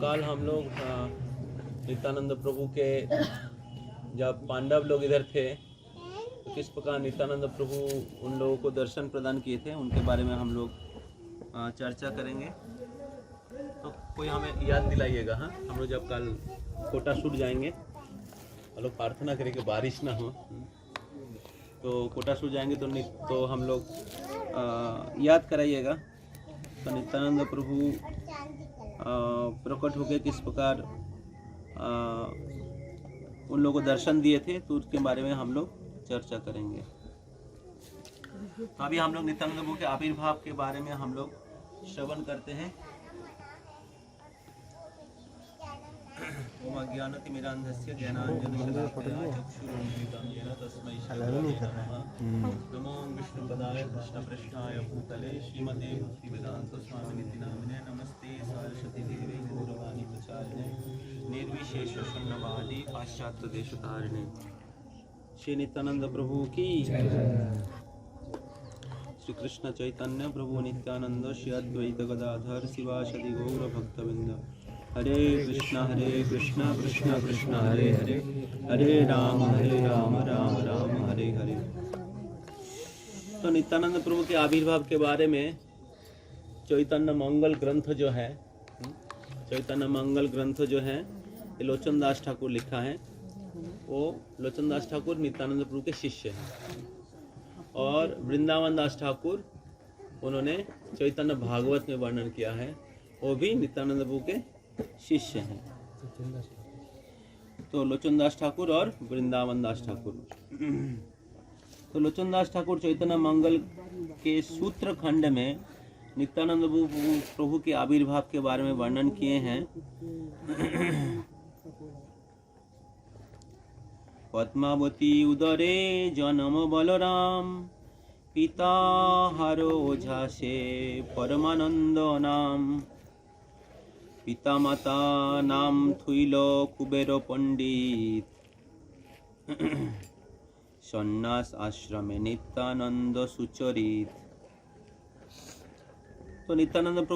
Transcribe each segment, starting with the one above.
कल हम लोग नित्यानंद प्रभु के जब पांडव लोग इधर थे तो किस प्रकार नित्यानंद प्रभु उन लोगों को दर्शन प्रदान किए थे उनके बारे में हम लोग चर्चा करेंगे। तो कोई हमें याद दिलाइएगा। हाँ, हम लोग जब कल कोटा शूट जाएंगे, हम लोग प्रार्थना करेंगे बारिश ना हो। तो कोटा शूट जाएंगे तो हम लोग याद कराइएगा। तो नित्यानंद प्रभु प्रकट होकर किस प्रकार उन लोगों को दर्शन दिए थे, तो उसके बारे में हम लोग चर्चा करेंगे। तो अभी हम लोग नित्यानंद प्रभु के आविर्भाव के बारे में हम लोग श्रवण करते हैं। ज्ञानातिमिरान्धस्य ज्ञानाञ्जनशलाकया चक्षुरुन्मिलितं येन तस्मै नमो विष्णुपदाय कृष्णपृष्ठाय भूतले श्रीमते भक्तिवेदान्तस्वामिनिति नामिने नमस्ते सरस्वती देवी गौरवाणी प्रचारिणे निर्विशेष शून्यवादी पाश्चात्य देशतारिणे। श्री नित्यानंद प्रभु की श्री कृष्ण चैतन्य प्रभु नित्यानंद श्री अद्वैत गदाधर शिवासदि गौर भक्तवृंद। हरे कृष्णा कृष्ण कृष्ण हरे हरे, हरे राम राम राम हरे हरे। तो नित्यानंद प्रभु के आविर्भाव के बारे में चैतन्य मंगल ग्रंथ जो है, चैतन्य मंगल ग्रंथ जो है ये लोचन दास ठाकुर लिखा है। वो लोचन दास ठाकुर नित्यानंद प्रभु के शिष्य हैं और वृंदावन दास ठाकुर उन्होंने चैतन्य भागवत में वर्णन किया है, वो भी नित्यानंद प्रभु के शिष्य हैं। तो लोचन दास ठाकुर और वृंदावन दास ठाकुर। तो लोचन दास ठाकुर चैतन्य मंगल के सूत्र खंड में नित्यानंद प्रभु के आविर्भाव के बारे में वर्णन किए हैं। पद्मावती उदरे जन्म बलराम, पिता हरो ओझा से परमानंद नाम, पिता माता नाम थुइल कुबेर पंडित, सन्यास आश्रमे नित्यानंद सुचरित। तो नित्यानंद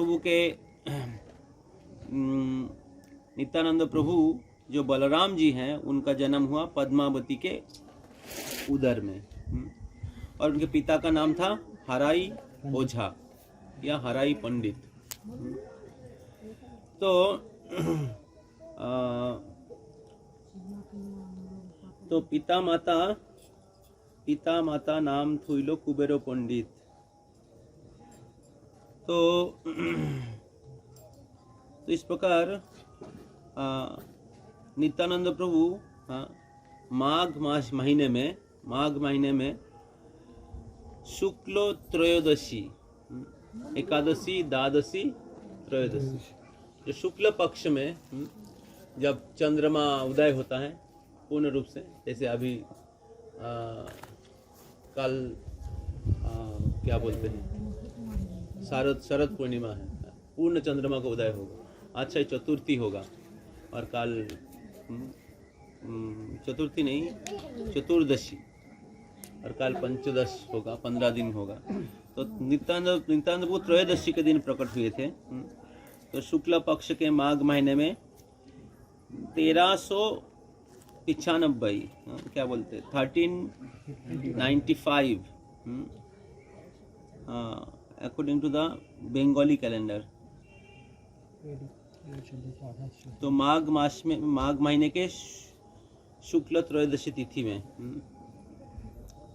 प्रभु जो बलराम जी हैं उनका जन्म हुआ पद्मावती के उदर में, और उनके पिता का नाम था हराई ओझा या हराई पंडित। तो पिता माता नाम थुइलो कुबेरो पंडित। तो इस प्रकार नित्यानंद प्रभु माघ महीने में शुक्ल त्रयोदशी, एकादशी, द्वादशी, त्रयोदशी, जो शुक्ल पक्ष में जब चंद्रमा उदय होता है पूर्ण रूप से, जैसे अभी कल क्या बोलते हैं, शरद पूर्णिमा है, पूर्ण चंद्रमा का उदय होगा। आज चतुर्थी होगा और कल चतुर्थी नहीं, चतुर्दशी, और कल पंचदश होगा, 15 दिन होगा। तो नित्यानंद प्रभु त्रयोदशी के दिन प्रकट हुए थे। तो शुक्ल पक्ष के माघ महीने में 1395, क्या बोलते, 1395 according to the Bengali calendar. तो माघ महीने के शुक्ल त्रयोदशी तिथि में,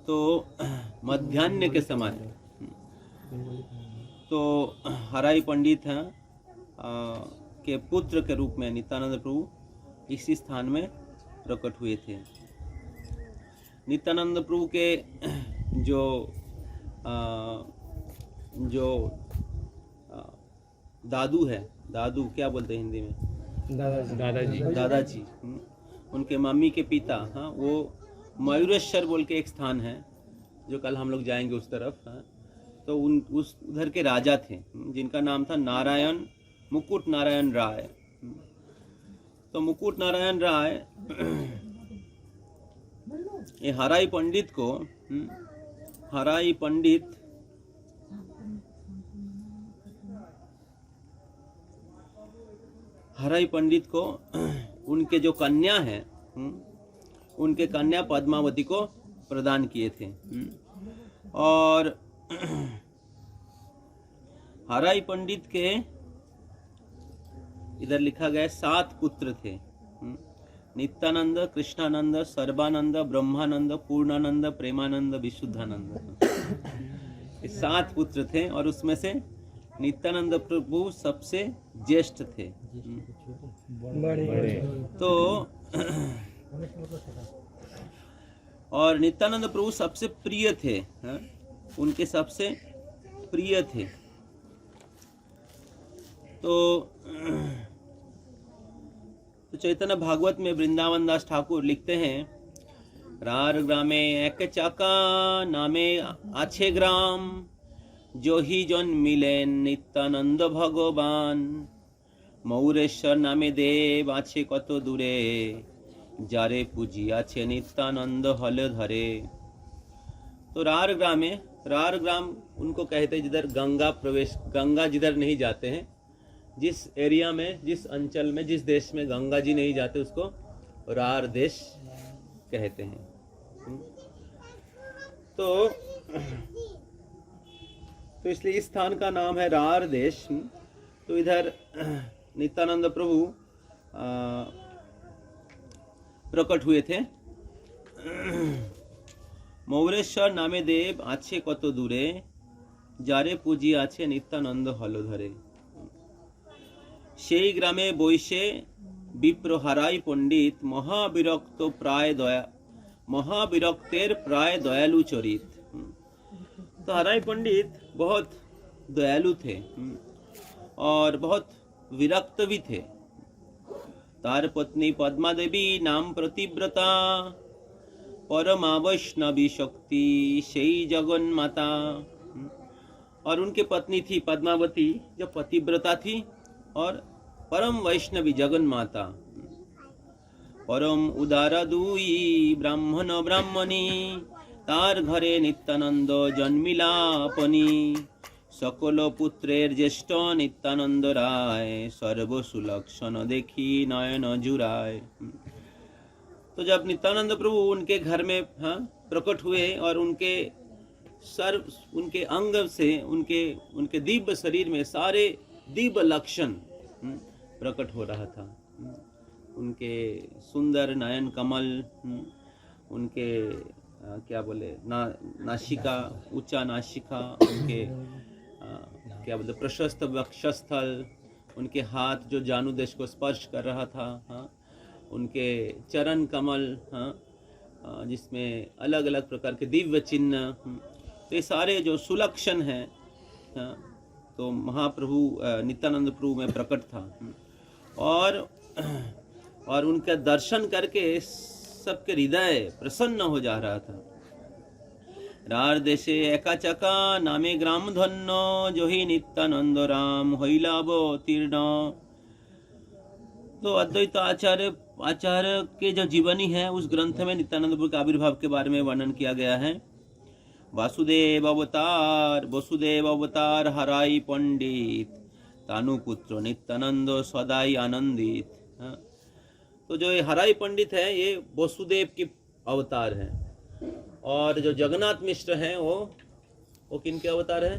तो मध्याह्न के समय, तो हराई पंडित हैं के पुत्र के रूप में नित्यानंद प्रभु इसी स्थान में प्रकट हुए थे। नित्यानंद प्रभु के जो दादू है, दादू क्या बोलते हैं हिंदी में, दादाजी, उनके मम्मी के पिता, हाँ, वो मयूरेश्वर बोल के एक स्थान है जो कल हम लोग जाएंगे उस तरफ। हाँ, तो उस उधर के राजा थे जिनका नाम था मुकुट नारायण राय। तो मुकुट नारायण राय ये हराई पंडित हराई पंडित को उनके जो कन्या है, उनके कन्या पद्मावती को प्रदान किए थे। और हराई पंडित के इधर लिखा गया 7 पुत्र थे। नित्यानंद, कृष्णानंद, सर्बानंद, ब्रह्मानंद, पूर्णानंद, प्रेमानंद, विशुद्धानंद, ये 7 पुत्र थे और उसमें से नित्यानंद प्रभु सबसे ज्येष्ठ थे। तो और नित्यानंद प्रभु सबसे प्रिय थे, उनके सबसे प्रिय थे। तो चैतन्य भागवत में वृंदावन दास ठाकुर लिखते हैं, रार ग्रामे एक चाका नामे आछे ग्राम, जो ही जन मिलेन नित्यानंद भगवान, मौरेश्वर नामे देव आछे कत दूरे, जारे पूजी आछे नित्यानंद हल धरे। तो रार ग्राम उनको कहते हैं जिधर गंगा जिधर नहीं जाते हैं, जिस एरिया में, जिस अंचल में, जिस देश में गंगा जी नहीं जाते उसको रार देश कहते हैं। तो इसलिए इस स्थान का नाम है रार देश। तो इधर नित्यानंद प्रभु प्रकट हुए थे। मौरेश्वर नामे देव आछे कत दूरे, जारे पूजी आछे नित्यानंद हल धरे। সেই গ্রামে বৈশে বিপ্র হারাই পণ্ডিত, महाविरक्तेर प्राय दयालु चरित। तो हराई पंडित बहुत दयालु थे और बहुत विरक्त भी थे। तार पत्नी पद्मा देवी नाम प्रतिव्रता, परमा वैष्णवी शक्ति सेई जगन माता। और उनके पत्नी थी पद्मावती, जो पतिव्रता थी और परम वैष्णवी जगन माता। परम उदार दुई ब्राह्मण ब्राह्मणी, तार घरे नित्यानंद जन्मिलापनी। सकल पुत्रेर ज्येष्ठ नित्यानंद राय, सर्व सुलक्षण देखी नयन जुराय। तो जब नित्यानंद प्रभु उनके घर में प्रकट हुए और उनके उनके अंग से, उनके दिव्य शरीर में सारे दिव्य लक्षण प्रकट हो रहा था। उनके सुंदर नयन कमल, उनके क्या बोले नासिका, ऊंचा नासिका, उनके क्या बोलते प्रशस्त वक्षस्थल, उनके हाथ जो जानु देश को स्पर्श कर रहा था, उनके चरण कमल, जिसमें अलग अलग प्रकार के दिव्य चिन्ह, तो ये सारे जो सुलक्षण हैं, तो महाप्रभु नित्यानंद प्रभु में प्रकट था। और उनका दर्शन करके सबके हृदय प्रसन्न हो जा रहा था। रार देशे एका चका नामे ग्राम धन्य, जो ही नित्यानंद राम हईलाभ तीर्ण। तो अद्वैत आचार्य के जो जीवनी है उस ग्रंथ में नित्यानंद प्रभु के आविर्भाव के बारे में वर्णन किया गया है। वासुदेव अवतार हराई पंडित, तानुपुत्र नित्यानंद सदाई आनंदित। तो जो ये हराई पंडित है ये वसुदेव के अवतार है, और जो जगन्नाथ मिश्र हैं वो किनके अवतार है?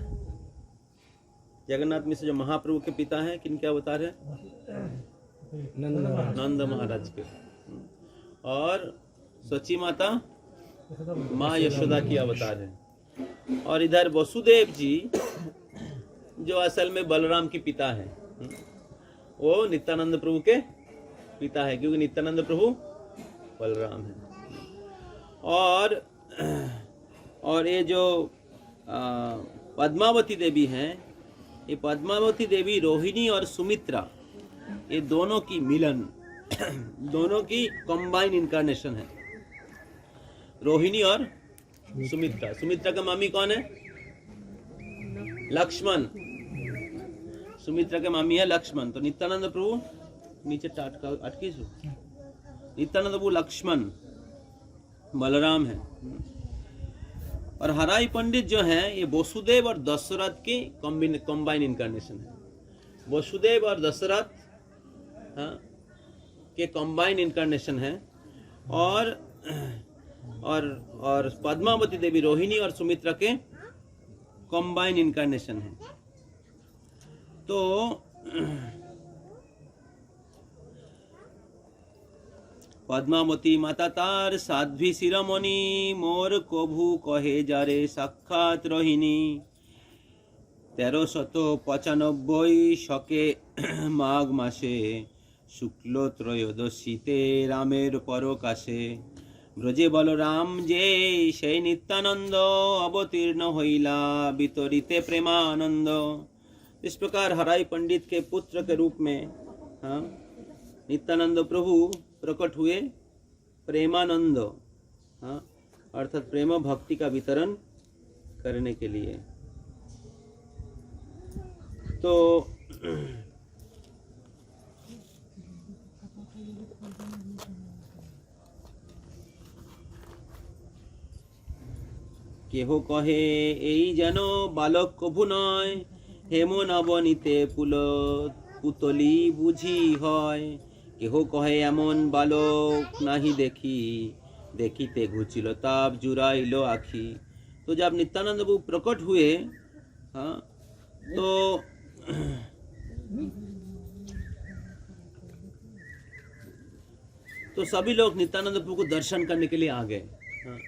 जगन्नाथ मिश्र जो महाप्रभु के पिता हैं, किनके अवतार है? नंद महाराज के। और सची माता माँ यशोदा की अवतार है। और इधर वसुदेव जी जो असल में बलराम के पिता है, वो नित्यानंद प्रभु के पिता है, क्योंकि नित्यानंद प्रभु बलराम है। और ये जो पद्मावती देवी हैं, ये पद्मावती देवी रोहिणी और सुमित्रा, ये दोनों की मिलन, दोनों की कंबाइन इनकारनेशन है, रोहिणी और सुमित्रा। सुमित्रा का मामी कौन है? लक्ष्मण। सुमित्रा के मामी है लक्ष्मण। तो नित्यानंद प्रभु नीचे अटकी नित्यानंद प्रभु लक्ष्मण, बलराम है। और हराई पंडित जो है ये वसुदेव और दशरथ की कंबाइन इनकारनेशन है। वसुदेव और दशरथ हाँ, के कॉम्बाइन इनकारनेशन है, और पद्मावती देवी रोहिणी और सुमित्रा के कॉम्बाइन इनकारनेशन है। तो पद्मावती माता तार साध्वी शिरोमणि, मोर कभु कहे जारे साक्षात रोहिणी। 1395 शके माघ मासे शुक्ल त्रयोदशीते रामेर परकाशे, ब्रजे बलराम जे সেই नित्यानंद अवतीर्ण হইলা वितरिते प्रेमानंद। इस प्रकार हराई पंडित के पुत्र के रूप में हाँ नित्यानंद प्रभु प्रकट हुए प्रेमानंद, हाँ अर्थात प्रेम भक्ति का वितरण करने के लिए। तो কেহ কহে এই যেন বালক কভু নয়, হেম নবনীতে পুতলি বুঝি হয়। কেহ কহে এমন বালক নাহি দেখি, देखिते घुचिल ताप जुराइलो आखी। तो जब नित्यानंद प्रभु प्रकट हुए हाँ तो सभी लोग नित्यानंद प्रभु को दर्शन करने के लिए आ गए। हाँ,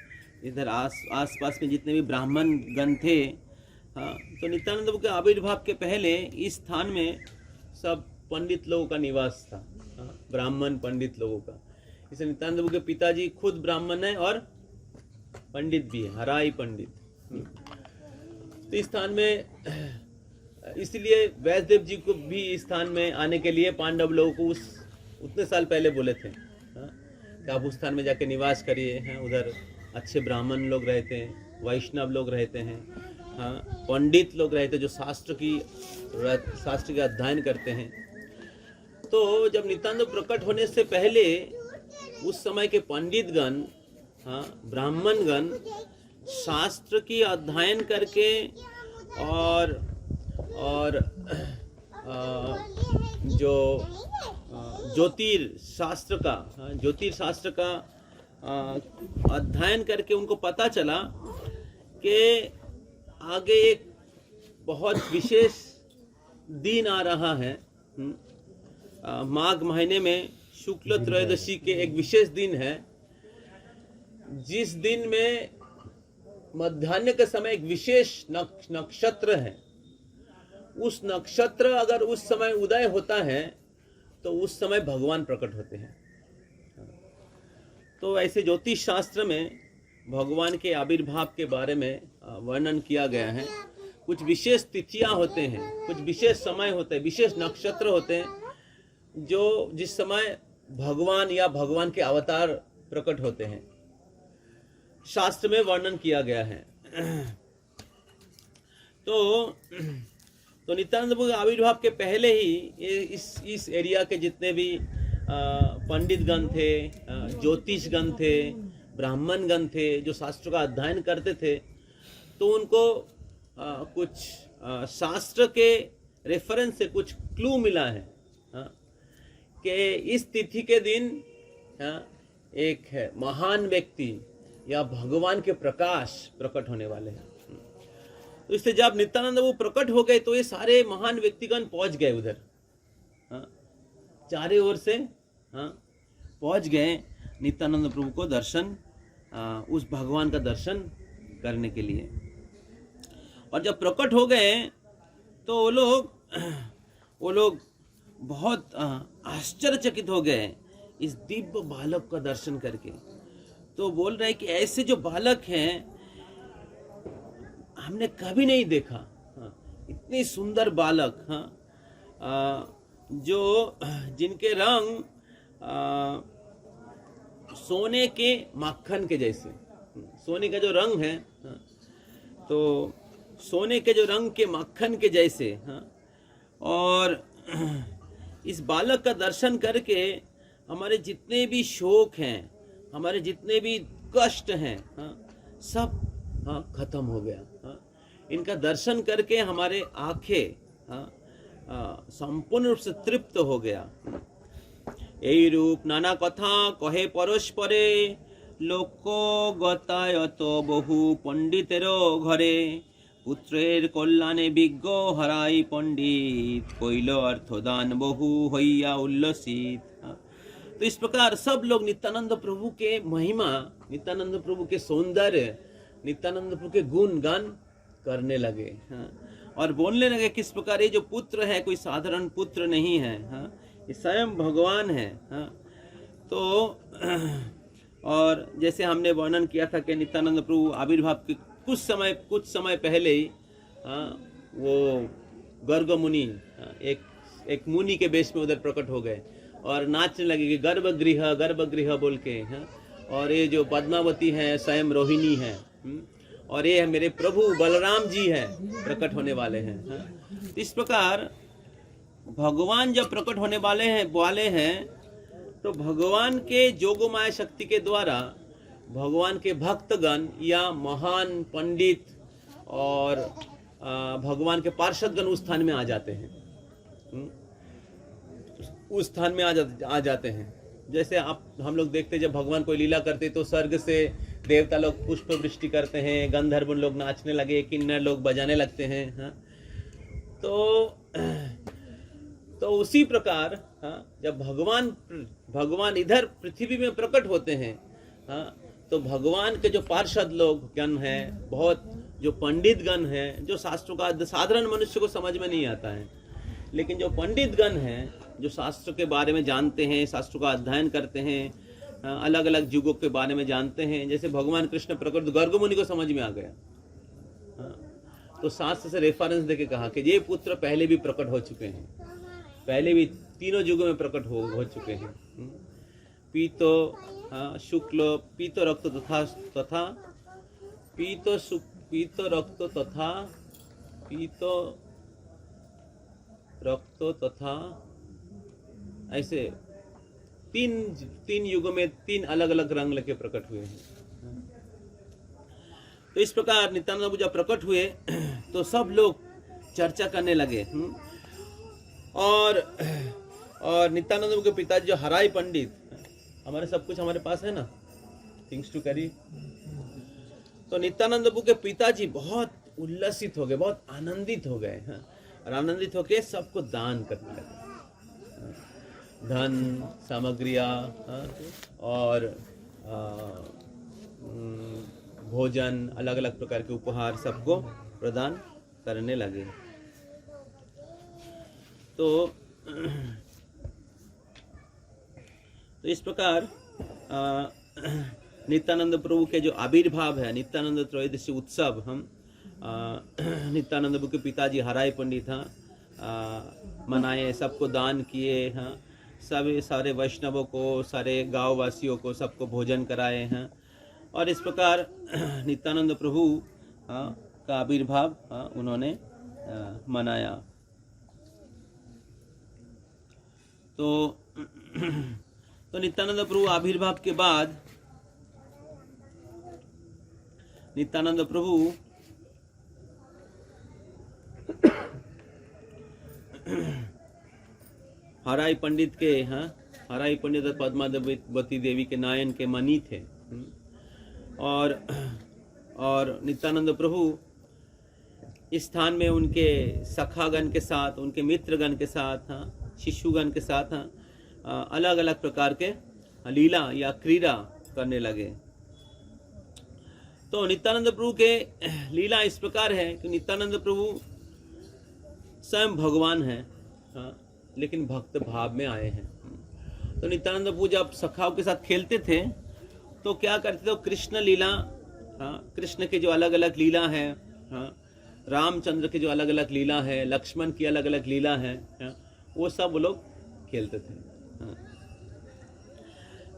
इधर आस पास में जितने भी ब्राह्मण गण थे हाँ, तो नित्यानंद प्रभु के आविर्भाव के पहले इस स्थान में सब पंडित लोगों का निवास था, हाँ, ब्राह्मण पंडित लोगों का। इसलिए नित्यानंद प्रभु के पिताजी खुद ब्राह्मण है और पंडित भी है, हराई पंडित। तो इस स्थान में इसलिए वैष्णदेव जी को भी इस स्थान में आने के लिए पांडव लोगों को उतने साल पहले बोले थे हाँ, कि आप उस स्थान में जाके निवास करिए हैं। उधर अच्छे ब्राह्मण लोग रहते हैं, वैष्णव लोग रहते हैं, हाँ पंडित लोग रहते हैं जो शास्त्र के अध्ययन करते हैं। तो जब नित्यानंद प्रकट होने से पहले उस समय के पंडित गण हाँ ब्राह्मण गण शास्त्र की अध्ययन करके और जो ज्योतिर्शास्त्र का अध्ययन करके उनको पता चला कि आगे एक बहुत विशेष दिन आ रहा है। माघ महीने में शुक्ल त्रयोदशी के एक विशेष दिन है, जिस दिन में मध्याह्न के समय एक विशेष नक्षत्र है। उस नक्षत्र अगर उस समय उदय होता है तो उस समय भगवान प्रकट होते हैं। तो ऐसे ज्योतिष शास्त्र में भगवान के आविर्भाव के बारे में वर्णन किया गया है। कुछ विशेष तिथियां होते हैं, कुछ विशेष समय होते हैं, विशेष नक्षत्र होते हैं जो जिस समय भगवान या भगवान के अवतार प्रकट होते हैं, शास्त्र में वर्णन किया गया है। तो नित्यानंद प्रभु के आविर्भाव के पहले ही इस एरिया के जितने भी पंडित गण थे, ज्योतिष गण थे, ब्राह्मण गण थे जो शास्त्र का अध्ययन करते थे, तो उनको कुछ शास्त्र के रेफरेंस से कुछ क्लू मिला है कि इस तिथि के दिन एक है महान व्यक्ति या भगवान के प्रकाश प्रकट होने वाले हैं। तो इससे जब नित्यानंद वो प्रकट हो गए तो ये सारे महान व्यक्तिगण पहुंच गए उधर, चारों ओर से पहुंच गए नित्यानंद प्रभु को दर्शन, उस भगवान का दर्शन करने के लिए। और जब प्रकट हो गए तो वो लोग बहुत आश्चर्यचकित हो गए इस दिव्य बालक का दर्शन करके। तो बोल रहे हैं कि ऐसे जो बालक हैं हमने कभी नहीं देखा, इतनी सुंदर बालक जो जिनके रंग सोने के माखन के जैसे, सोने का जो रंग है तो सोने के जो रंग के माखन के जैसे। और इस बालक का दर्शन करके हमारे जितने भी शोक हैं, हमारे जितने भी कष्ट हैं सब खत्म हो गया। इनका दर्शन करके हमारे आंखें संपूर्ण रूप से तृप्त हो गया। এই রূপ নানা কথা কহে পরস্পরে, লোক গতায়ত বহু পণ্ডিতেরও ঘরে, পুত্রের কল্যাণে বিজ্ঞ হরাই পণ্ডিত, কইল अर्थदान बहु হইয়া उल्लसित। तो इस प्रकार सब लोग नित्यानंद प्रभु के महिमा, नित्यानंद प्रभु के सौंदर्य, नित्यानंद प्रभु के गुण गान करने लगे। और बोलने लगे किस प्रकार ये जो पुत्र है कोई साधारण पुत्र नहीं है, ये स्वयं भगवान है। तो और जैसे हमने वर्णन किया था कि नित्यानंद प्रभु आविर्भाव के कुछ समय पहले ही वो गर्ग मुनि एक मुनि के वेश में उधर प्रकट हो गए और नाचने लगे कि गर्भगृह बोल के। और ये जो पद्मावती है स्वयं रोहिणी है, और ये मेरे प्रभु बलराम जी है प्रकट होने वाले हैं। इस प्रकार भगवान जब प्रकट होने वाले हैं तो भगवान के जोगमाया शक्ति के द्वारा भगवान के भक्तगण या महान पंडित और भगवान के पार्षदगण उस स्थान में आ जाते हैं, उस स्थान में आ जाते हैं। जैसे हम लोग देखते जब भगवान कोई लीला करते तो स्वर्ग से देवता लोग पुष्प वृष्टि करते हैं, गंधर्व लोग नाचने लगे, किन्नर लोग बजाने लगते हैं। तो उसी प्रकार जब भगवान इधर पृथ्वी में प्रकट होते हैं, तो भगवान के जो पार्षद लोग गण हैं, बहुत जो पंडित गण हैं, जो शास्त्रों का साधारण मनुष्य को समझ में नहीं आता है, लेकिन जो पंडित गण हैं जो शास्त्र के बारे में जानते हैं, शास्त्रों का अध्ययन करते हैं, अलग अलग युगों के बारे में जानते हैं। जैसे भगवान कृष्ण प्रकट गर्ग मुनि को समझ में आ गया, तो शास्त्र से रेफरेंस देके कहा कि ये पुत्र पहले भी प्रकट हो चुके हैं, पहले भी तीनों युगों में प्रकट हो चुके हैं। पीतो शुक्ल पीतो रक्त तथा पीतो रक्त तथा ऐसे तीन युगों में तीन अलग अलग रंग लेके प्रकट हुए हैं। तो इस प्रकार नित्यानंद प्रभु जब प्रकट हुए तो सब लोग चर्चा करने लगे। और नित्यानंद प्रभु के पिताजी जो हराई पंडित, हमारे सब कुछ हमारे पास है ना, थिंग्स टू कैरी। तो नित्यानंद प्रभु के पिताजी बहुत उल्लसित हो गए, बहुत आनंदित हो गए, और आनंदित होके सबको दान करने लगे, धन सामग्रियाँ और भोजन, अलग अलग प्रकार के उपहार सबको प्रदान करने लगे। तो इस प्रकार नित्यानंद प्रभु के जो आविर्भाव है, नित्यानंद त्रयोदशी उत्सव, हम नित्यानंद प्रभु के पिताजी हराई पंडित मनाए, सबको दान किए, सारे वैष्णवों को, सारे गांव वासियों को सबको भोजन कराए हैं। और इस प्रकार नित्यानंद प्रभु का आविर्भाव उन्होंने मनाया। तो नित्यानंद प्रभु आविर्भाव के बाद नित्यानंद प्रभु हराई पंडित के हराई पंडित पद्मावती देवी के नायन के मनी थे। और नित्यानंद प्रभु इस स्थान में उनके सखागण के साथ, उनके मित्रगण के साथ, शिशुगण के साथ अलग अलग प्रकार के लीला या क्रीड़ा करने लगे। तो नित्यानंद प्रभु के लीला इस प्रकार है कि नित्यानंद प्रभु स्वयं भगवान हैं, लेकिन भक्त भाव में आए हैं। तो नित्यानंद प्रभु जब सखाओं के साथ खेलते थे तो क्या करते थे, कृष्ण लीला, कृष्ण के जो अलग अलग लीला है, रामचंद्र के जो अलग अलग लीला है, लक्ष्मण की अलग अलग लीला है, वो सब वो लोग खेलते थे।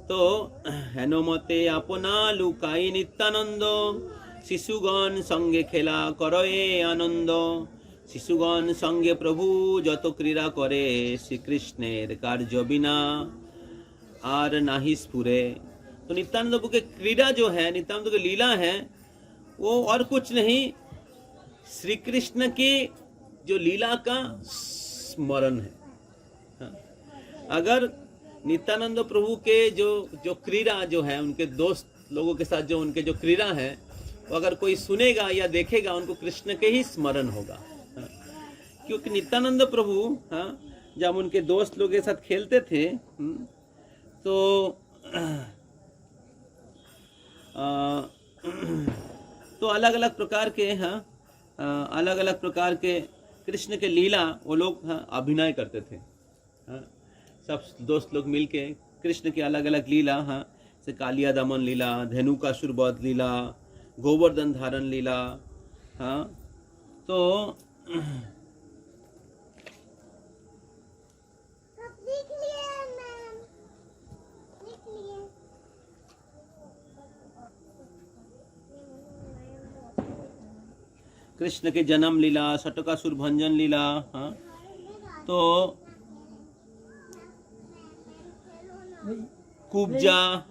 तो हेनोमते अपना लुकाई नित्यानंद, शिशुगण संगे खेला करे आनंद, शिशुगण संगे प्रभु যত क्रीड़ा करे, श्री कृष्णेर कार्य बिना आर नाही स्फुरे। तो नित्यानंद प्रभु के क्रीड़ा जो है, नित्यानंद की लीला है, वो और कुछ नहीं, श्री कृष्ण की जो लीला का स्मरण है। अगर नित्यानंद प्रभु के जो क्रीड़ा जो है, उनके दोस्त लोगों के साथ जो उनके जो क्रीड़ा है, वो अगर कोई सुनेगा या देखेगा, उनको कृष्ण के ही स्मरण होगा। क्योंकि नित्यानंद प्रभु जब उनके दोस्त लोगों के साथ खेलते थे तो अलग अलग प्रकार के कृष्ण के लीला वो लोग अभिनय करते थे। सब दोस्त लोग मिलके कृष्ण की अलग अलग लीला से कालिया दमन लीला, धेनुकासुर वध लीला, गोवर्धन धारण लीला, तो कृष्ण के जन्म लीला, षटकासुर भंजन लीला, तो कुब्जा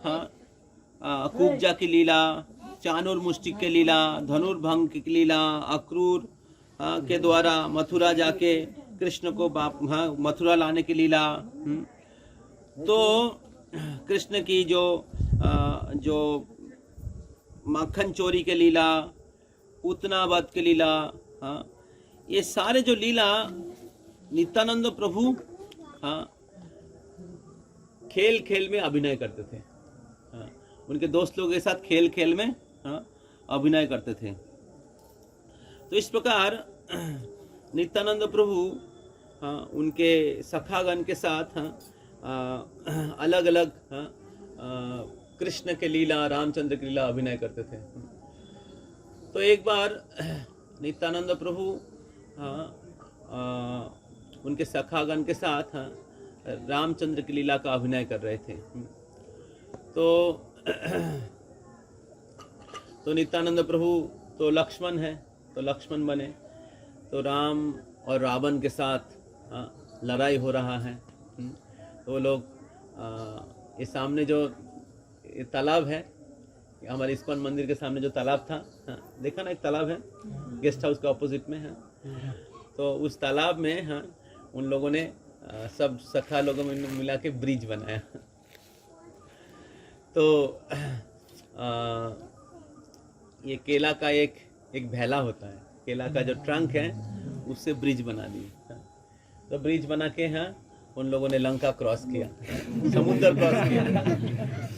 की लीला, चाणूर मुष्टिक की लीला, धनुर्भंग की लीला, अक्रूर के द्वारा मथुरा जाके कृष्ण को मथुरा लाने की लीला, तो कृष्ण की जो माखन चोरी के लीला, पूतना वध की लीला, ये सारे जो लीला नित्यानंद प्रभु खेल खेल में अभिनय करते थे। उनके दोस्त लोगों के साथ खेल खेल में अभिनय करते थे। तो इस प्रकार नित्यानंद प्रभु उनके सखागण के साथ अलग अलग कृष्ण के लीला, रामचंद्र की लीला अभिनय करते थे। तो एक बार नित्यानंद प्रभु उनके सखागण के साथ रामचंद्र की लीला का अभिनय कर रहे थे। तो नित्यानंद प्रभु तो लक्ष्मण है, तो लक्ष्मण बने। तो राम और रावण के साथ लड़ाई हो रहा है। तो वो लोग ये सामने जो तालाब है, हमारे इस्कॉन मंदिर के सामने जो तालाब था, देखा ना, एक तालाब है गेस्ट हाउस के ऑपोजिट में है। तो उस तालाब में उन लोगों ने सब सखा लोगों में मिला के ब्रिज बनाया। तो ये केला का एक भैला होता है, केला का जो ट्रंक है उससे ब्रिज बना दिए। तो ब्रिज बना के उन लोगों ने लंका क्रॉस किया,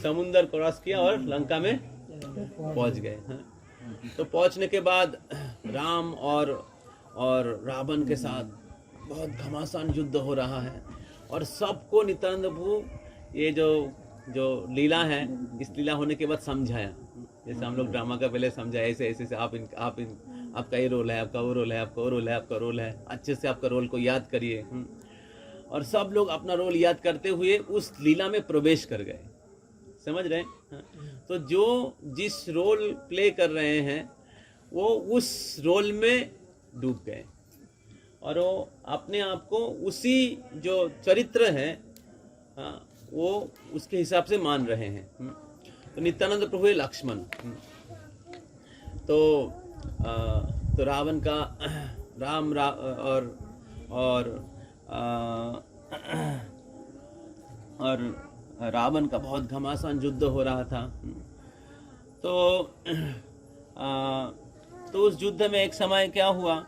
समुंदर क्रॉस किया और लंका में पहुंच गए। तो पहुंचने के बाद राम और रावण के साथ बहुत घमासान युद्ध हो रहा है। और सबको नित्यानंद प्रभु ये जो लीला है, इस लीला होने के बाद समझाया, जैसे हम लोग ड्रामा का पहले समझाया, ऐसे आपका ये रोल है, आपका वो रोल है, आपका वो रोल है, आपका रोल है, अच्छे से आपका रोल को याद करिए। और सब लोग अपना रोल याद करते हुए उस लीला में प्रवेश कर गए। समझ रहे हैं? तो जो जिस रोल प्ले कर रहे हैं वो उस रोल में डूब गए और वो अपने आप को उसी जो चरित्र है वो उसके हिसाब से मान रहे हैं। तो नित्यानंद प्रभु लक्ष्मण, तो रावण का और रावण का बहुत घमासान युद्ध हो रहा था। तो उस युद्ध में एक समय क्या हुआ,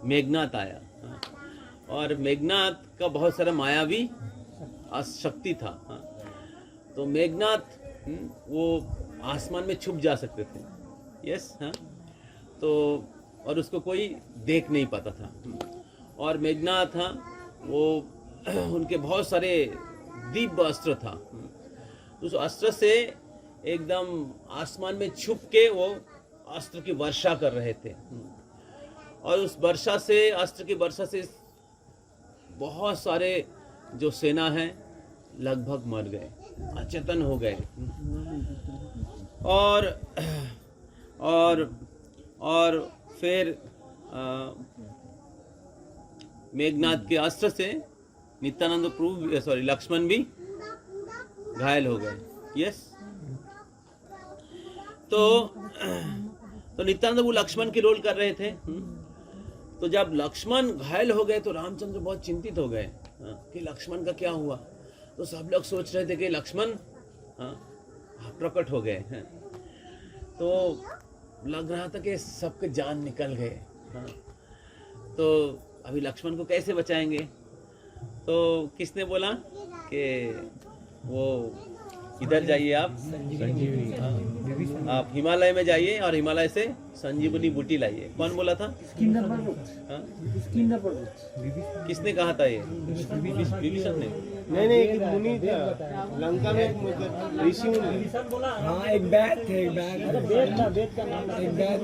मेघनाथ आया और मेघनाथ का बहुत सारा मायावी शक्ति था। तो मेघनाथ वो आसमान में छुप जा सकते थे। यस, तो और उसको कोई देख नहीं पाता था। और मेघनाथ वो उनके बहुत सारे दिव्य अस्त्र था। उस अस्त्र से एकदम आसमान में छुप के वो अस्त्र की वर्षा कर रहे थे। और उस वर्षा से, अस्त्र की वर्षा से बहुत सारे जो सेना है लगभग मर गए, अचेतन हो गए। और फिर मेघनाथ के अस्त्र से नित्यानंद प्रभु लक्ष्मण भी घायल हो गए। यस, तो नित्यानंद प्रभु लक्ष्मण की रोल कर रहे थे। तो जब लक्ष्मण घायल हो गए तो रामचंद्र बहुत चिंतित हो गए। कि लक्ष्मण का क्या हुआ। तो सब लोग सोच रहे थे कि लक्ष्मण प्रकट हो गए हैं। तो लग रहा था कि सबके जान निकल गए। तो अभी लक्ष्मण को कैसे बचाएंगे। तो किसने बोला कि वो इधर जाइए आप आप हिमालय में जाइए और हिमालय से संजीवनी बूटी लाइए। कौन बोला था? किसने कहा था ये? विभीषण ने? नहीं एक मुनि था लंका में, एक ऋषि मुनि। हाँ एक बैत थे, बैत का नाम एक बैत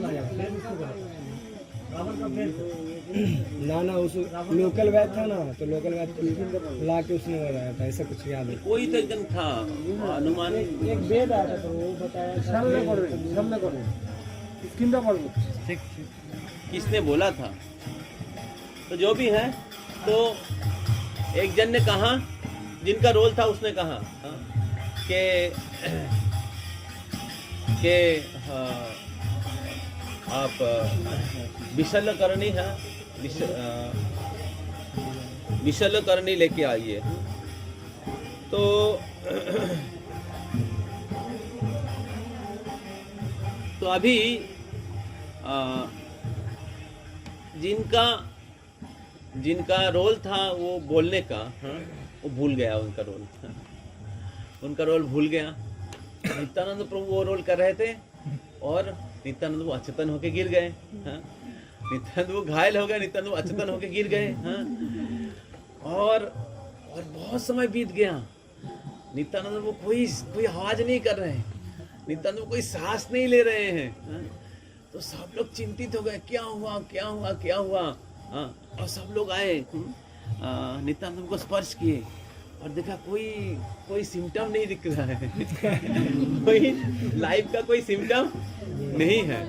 ना उस लोकल बैत था ना, तो लोकल बैत ला के उसने लगाया था, ऐसा कुछ याद है। कोई तो एकदम था हनुमान, एक वेद आया था तो वो बताया किसने बोला था। तो जो भी है, तो एक जन ने कहा, जिनका रोल था उसने कहा कि आप विशल्यकर्णी है, विशल्यकर्णी लेके आइए। तो अभी जिनका रोल था वो बोलने का, वो भूल गया उनका रोल भूल गया। नित्यानंद प्रभु वो रोल कर रहे थे और नित्यानंद वो अचेतन होके गिर गए। नित्यानंद वो घायल हो गए, नित्यानंद वो अचेतन होके गिर गए। और बहुत समय बीत गया। नित्यानंद वो कोई आवाज नहीं कर रहे हैं, नित्यानंद वो कोई सांस नहीं ले रहे हैं। तो सब लोग चिंतित हो गए, क्या हुआ। और सब लोग आए, नित्यानंद को स्पर्श किए और देखा कोई सिम्टम नहीं दिख रहा है। कोई लाइफ का कोई सिम्टम नहीं है।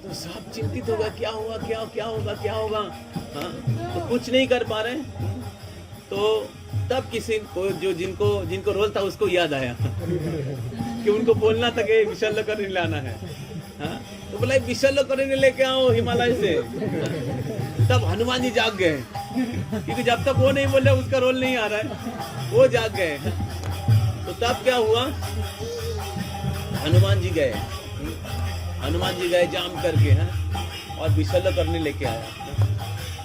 तो सब चिंतित हो गए, क्या होगा। तो कुछ नहीं कर पा रहे। तो तब किसी को जिनको रोल था उसको याद आया कि उनको बोलना था कि विशल्यकर्णी लाना है। तो बोला विशल्यकर्णी लेके आओ हिमालय से। तब हनुमान जी जाग गए, क्योंकि जब तक वो नहीं बोल रहे उसका रोल नहीं आ रहा है, वो जाग गए। तो तब क्या हुआ, हनुमान जी गए जाम करके और विशल्यकर्णी लेके आया।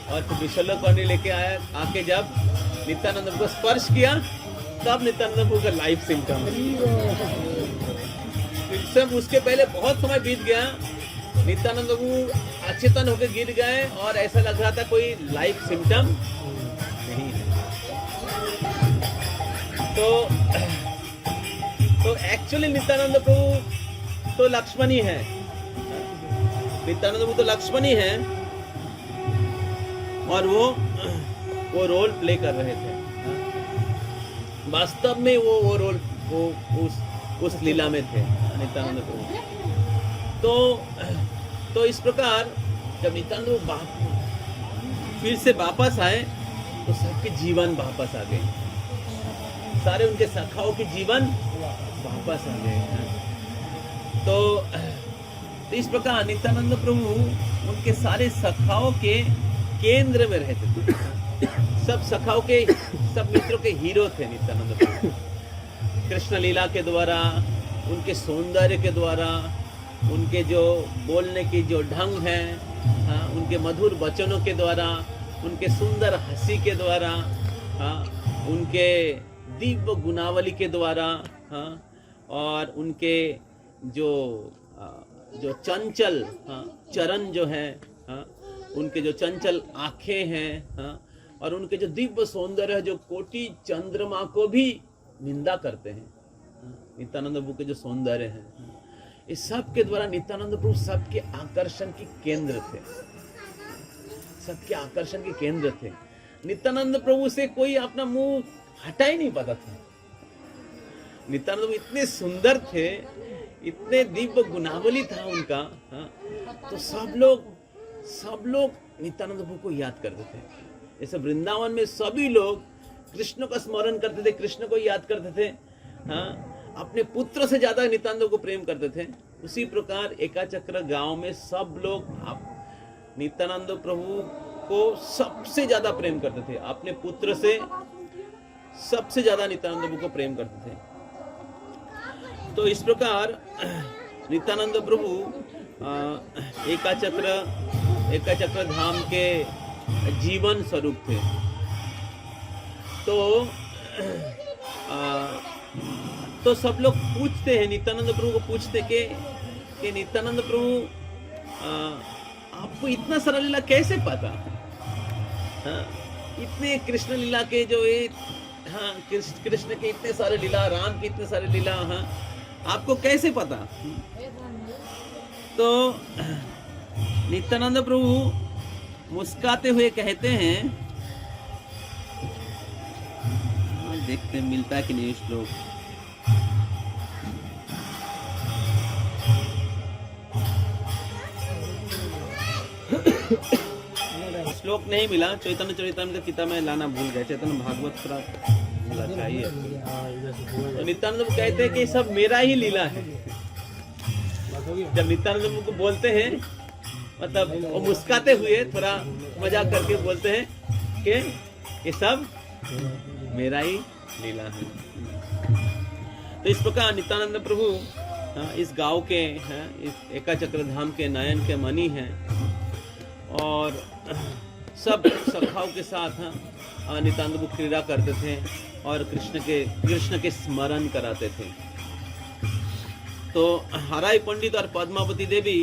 और फिर विशल्यकर्णी लेके आया, आके जब नित्यानंद को स्पर्श किया तब नित्यानंद को लाइफ सिम्टम। उसके पहले बहुत समय बीत गया, नित्यानंद को अचेतन होकर गिर गए और ऐसा लग रहा था कोई लाइफ सिम्टम नहीं है। तो एक्चुअली नित्यानंद प्रभु तो लक्ष्मण ही है। नित्यानंद प्रभु तो लक्ष्मण ही है और वो रोल प्ले कर रहे थे। वास्तव में वो रोल उस लीला में थे नित्यानंद प्रभु। तो इस प्रकार जब नित्यानंद फिर से वापस आए तो सबके जीवन वापस आ गए, सारे उनके सखाओं के जीवन वापस आ गए। तो इस प्रकार नित्यानंद प्रभु उनके सारे सखाओं के केंद्र में रहते थे। सब सखाओं के, सब मित्रों के हीरो थे नित्यानंद प्रभु। कृष्ण लीला के द्वारा, उनके सौंदर्य के द्वारा, उनके जो बोलने की जो ढंग है, उनके मधुर वचनों के द्वारा, उनके सुंदर हंसी के द्वारा, उनके दिव्य गुणावली के द्वारा, और उनके जो चंचल चरण जो है, उनके जो चंचल आंखें हैं, और उनके जो दिव्य सौंदर्य है जो कोटि चंद्रमा को भी निंदा करते हैं। नित्यानंद प्रभु के जो सौंदर्य है, इस सब के द्वारा नित्यानंद प्रभु सबके आकर्षण के केंद्र थे, सबके आकर्षण के केंद्र थे। नित्यानंद प्रभु से कोई अपना मुंह हटा ही नहीं पाता था। नित्यानंद प्रभु इतने सुंदर थे, इतने दिव्य गुणावली था उनका, तो सब लोग नित्यानंद प्रभु को याद करते थे। जैसे वृंदावन में सभी लोग कृष्ण का स्मरण करते थे, कृष्ण को याद करते थे, अपने पुत्र से ज्यादा नित्यानंद को प्रेम करते थे। उसी प्रकार एकाचक्र गांव में सब लोग नित्यानंद प्रभु को सबसे ज्यादा प्रेम करते थे, अपने पुत्र से सबसे ज्यादा नित्यानंद प्रभु को प्रेम करते थे। तो इस प्रकार नित्यानंद प्रभु एकाचक्र धाम के जीवन स्वरूप थे। तो सब लोग पूछते हैं, नित्यानंद प्रभु को पूछते कि नित्यानंद प्रभु आपको इतना सारा लीला कैसे पता? हाँ, इतने कृष्ण लीला के जो ये, हाँ, कृष्ण के इतने सारे लीला, राम के इतने सारे लीला, हाँ, आपको कैसे पता? तो नित्यानंद प्रभु मुस्काते हुए कहते हैं, देखते हैं मिलता है कि नहीं श्लोक। श्लोक नहीं मिला, चैतन्य चरितामृत की किताब में लाना भूल गए, चैतन्य भागवत थोड़ा मिला चाहिए। तो नित्यानंद कहते हैं कि सब मेरा ही लीला है। जब नित्यानंद को बोलते हैं, मतलब वो मुस्काते हुए थोड़ा मजाक करके बोलते हैं कि ये सब मेरा ही लीला है। तो इस प्रकार नित्यानंद प्रभु इस गांव के हैं, इस एकाचक्र धाम के नयन के मणि हैं और सब सखाओं के साथ नित्यानंद प्रभु क्रीड़ा करते थे और कृष्ण के स्मरण कराते थे। तो हराई पंडित और पद्मावती देवी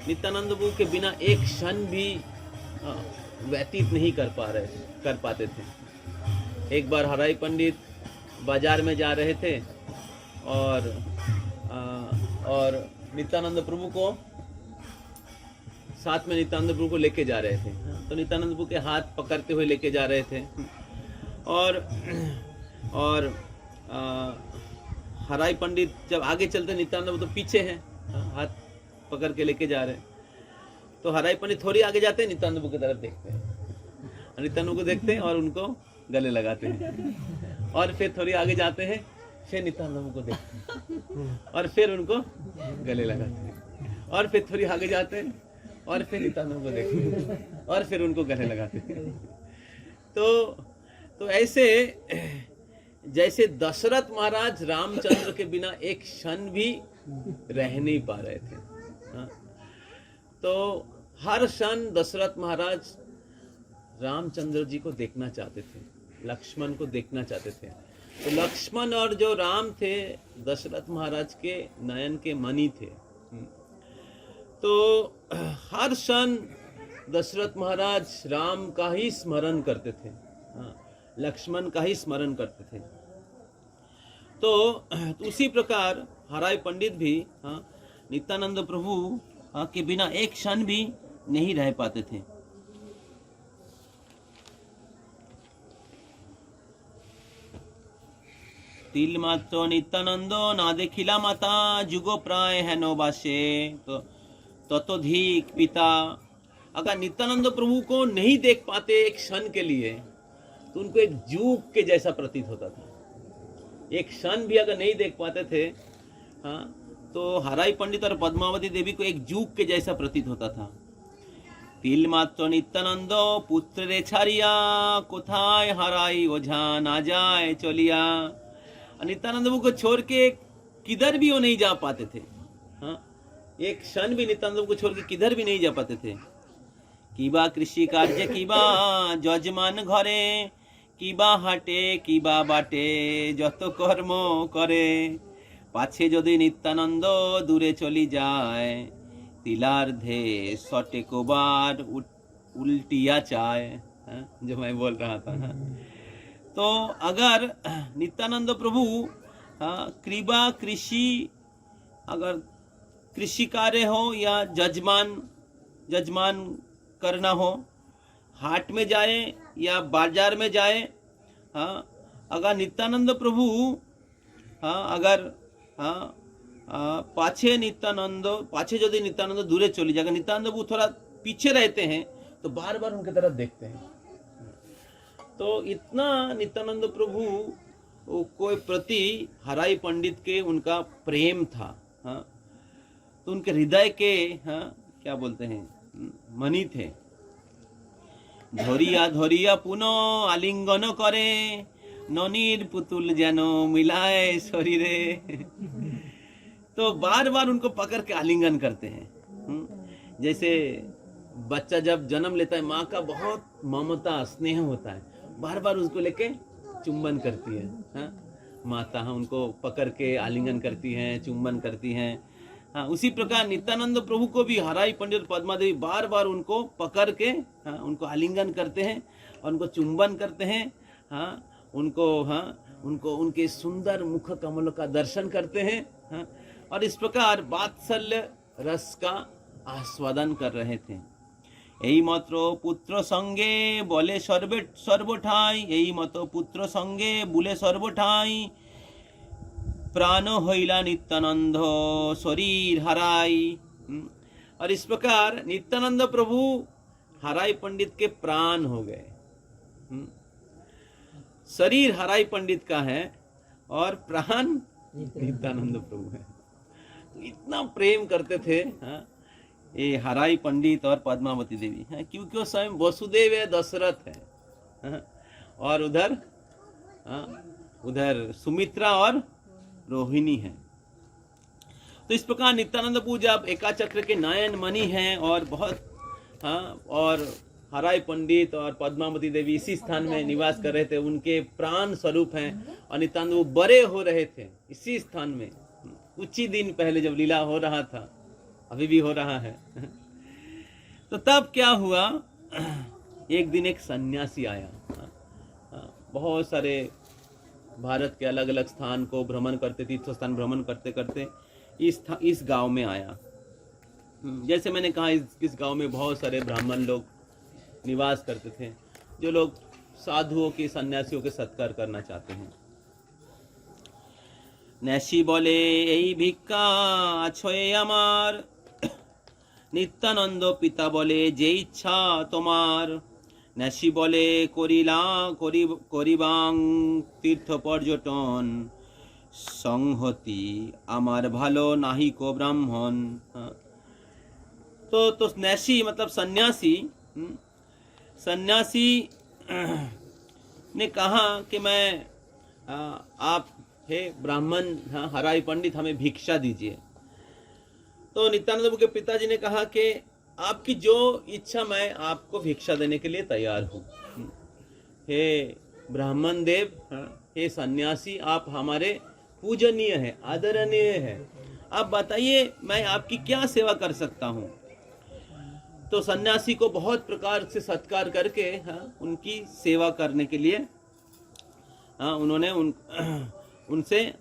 नित्यानंद प्रभु के बिना एक क्षण भी व्यतीत नहीं कर पाते थे। एक बार हराई पंडित बाजार में जा रहे थे और नित्यानंद प्रभु को साथ में नित्यानंद प्रभु को लेके जा रहे थे। तो नित्यानंद प्रभु के हाथ पकड़ते हुए लेके जा रहे थे और हराई पंडित जब आगे चलते, नित्यानंद प्रभु तो पीछे हैं, हाथ पकड़ के लेके जा रहे हैं। तो हराई पंडित थोड़ी आगे जाते हैं, नित्यानंद प्रभु की तरफ देखते हैं, नित्यानंद को देखते हैं और उनको गले लगाते हैं और फिर थोड़ी आगे जाते हैं, फिर नित्यानंद को देखते हैं और फिर उनको गले लगाते हैं और फिर थोड़ी आगे जाते हैं और फिर नित्यानंद को देखते हैं और फिर उनको गले लगाते हैं। तो ऐसे जैसे दशरथ महाराज रामचंद्र के बिना एक क्षण भी रह नहीं पा रहे थे। हाँ? तो हर क्षण दशरथ महाराज रामचंद्र जी को देखना चाहते थे, लक्ष्मण को देखना चाहते थे। तो लक्ष्मण और जो राम थे दशरथ महाराज के नयन के मणि थे। तो हर क्षण दशरथ महाराज राम का ही स्मरण करते थे, लक्ष्मण का ही स्मरण करते थे। तो उसी प्रकार हराई पंडित भी नित्यानंद प्रभु के बिना एक क्षण भी नहीं रह पाते थे। तिल मात्र नित्यानंद ना देखिला माता जुगो प्राय है नौबासे तो ततोधिक पिता। अगर नित्यानंद प्रभु को नहीं देख पाते एक क्षण के लिए तो उनको एक जुग के जैसा प्रतीत होता था। एक क्षण भी अगर नहीं देख पाते थे तो हराई पंडित और पद्मावती देवी को एक जुग के जैसा प्रतीत होता था। तिल मात्र नित्यानंद पुत्र रे छाड़िया कोथाय हराई ओझा ना जाए चलिया। नित्यानंद को छोड़ के किधर भी वो नहीं जा पाते थे। एक क्षण भी नित्यानंद को छोड़ के किधर भी नहीं जा पाते थे। किबा कृषि कार्य किबा जजमान घरे किबा हाटे किबा बाटे जत कर्म करे पाछे यदि नित्यानंद दूरे चली जाए तिलार्धे सटे को बार उल्टिया चाय। जो मैं बोल रहा था। तो अगर नित्यानंद प्रभु कृपा कृषि अगर कृषि कार्य हो या जजमान करना हो, हाट में जाए या बाजार में जाए, अगर नित्यानंद प्रभु अगर पाछे यदि नित्यानंद दूरे चली जाएगा, नित्यानंद प्रभु थोड़ा पीछे रहते हैं तो बार बार उनकी तरफ देखते हैं। तो इतना नित्यानंद प्रभु को प्रति हराई पंडित के उनका प्रेम था। तो उनके हृदय के क्या बोलते हैं मणि थे। ধরিয়া ধরিয়া পুনঃ আলিঙ্গন করে ननीर पुतुल जनो मिलाए शरीरे। तो बार बार उनको पकड़ के आलिंगन करते हैं। जैसे बच्चा जब जन्म लेता है, माँ का बहुत ममता स्नेह होता है, बार बार उसको लेके चुंबन करती है। हाँ, माता उनको पकड़ के आलिंगन करती हैं, चुंबन करती हैं। हाँ, उसी प्रकार नित्यानंद प्रभु को भी हराई पंडित पद्मा देवी बार बार उनको पकड़ के उनको आलिंगन करते हैं और उनको चुंबन करते हैं। उनको उनके सुंदर मुख कमल का दर्शन करते हैं। और इस प्रकार वात्सल्य रस का आस्वादन कर रहे थे। यही मात्र पुत्र संगे बोले सर्वठाई, यही मत पुत्र संगे बोले सर्वठाई, प्राण हईला नित्यानंद शरीर हराई। और इस प्रकार नित्यानंद प्रभु हराई पंडित के प्राण हो गए। शरीर हराई पंडित का है और प्राण नित्यानंद प्रभु है। तो इतना प्रेम करते थे ये हराई पंडित और पद्मावती देवी है, क्योंकि वो स्वयं वसुदेव है, दशरथ है, और उधर सुमित्रा और रोहिणी है। तो इस प्रकार नित्यानंद प्रभु जब एकाचक्र के नयन मणि हैं और बहुत और हराई पंडित और पद्मावती देवी इसी स्थान में निवास कर रहे थे, उनके प्राण स्वरूप हैं। और नित्यानंद वो बड़े हो रहे थे इसी स्थान में। कुछ ही दिन पहले जब लीला हो रहा था, अभी भी हो रहा है। तो तब क्या हुआ, एक दिन एक सन्यासी आया। बहुत सारे भारत के अलग अलग स्थान को भ्रमण करते, तीर्थ स्थान भ्रमण करते करते इस गांव में आया। जैसे मैंने कहा, इस गांव में बहुत सारे ब्राह्मण लोग निवास करते थे, जो लोग साधुओं की, सन्यासियों के सत्कार करना चाहते हैं। नैशी बोले यही भिक्खा आछे आमार, नित्यानंद पिता बोले जे इच्छा तोमार। नैशी बोले करिबां तीर्थ पर्यटन, संहति आमार भालो नाहि को ब्राह्मण। तो नैशी मतलब सन्यासी ने कहा कि मैं आप हे ब्राह्मण हराई पंडित, हमें भिक्षा दीजिए। तो नित्यानंद प्रभु के पिताजी ने कहा कि आपकी जो इच्छा, मैं आपको भिक्षा देने के लिए तैयार हूँ। हे ब्राह्मण देव, हे सन्यासी, आप हमारे पूजनीय हैं, आदरणीय हैं, आप बताइए मैं आपकी क्या सेवा कर सकता हूँ। तो सन्यासी को बहुत प्रकार से सत्कार करके उनकी सेवा करने के लिए उन्होंने उनसे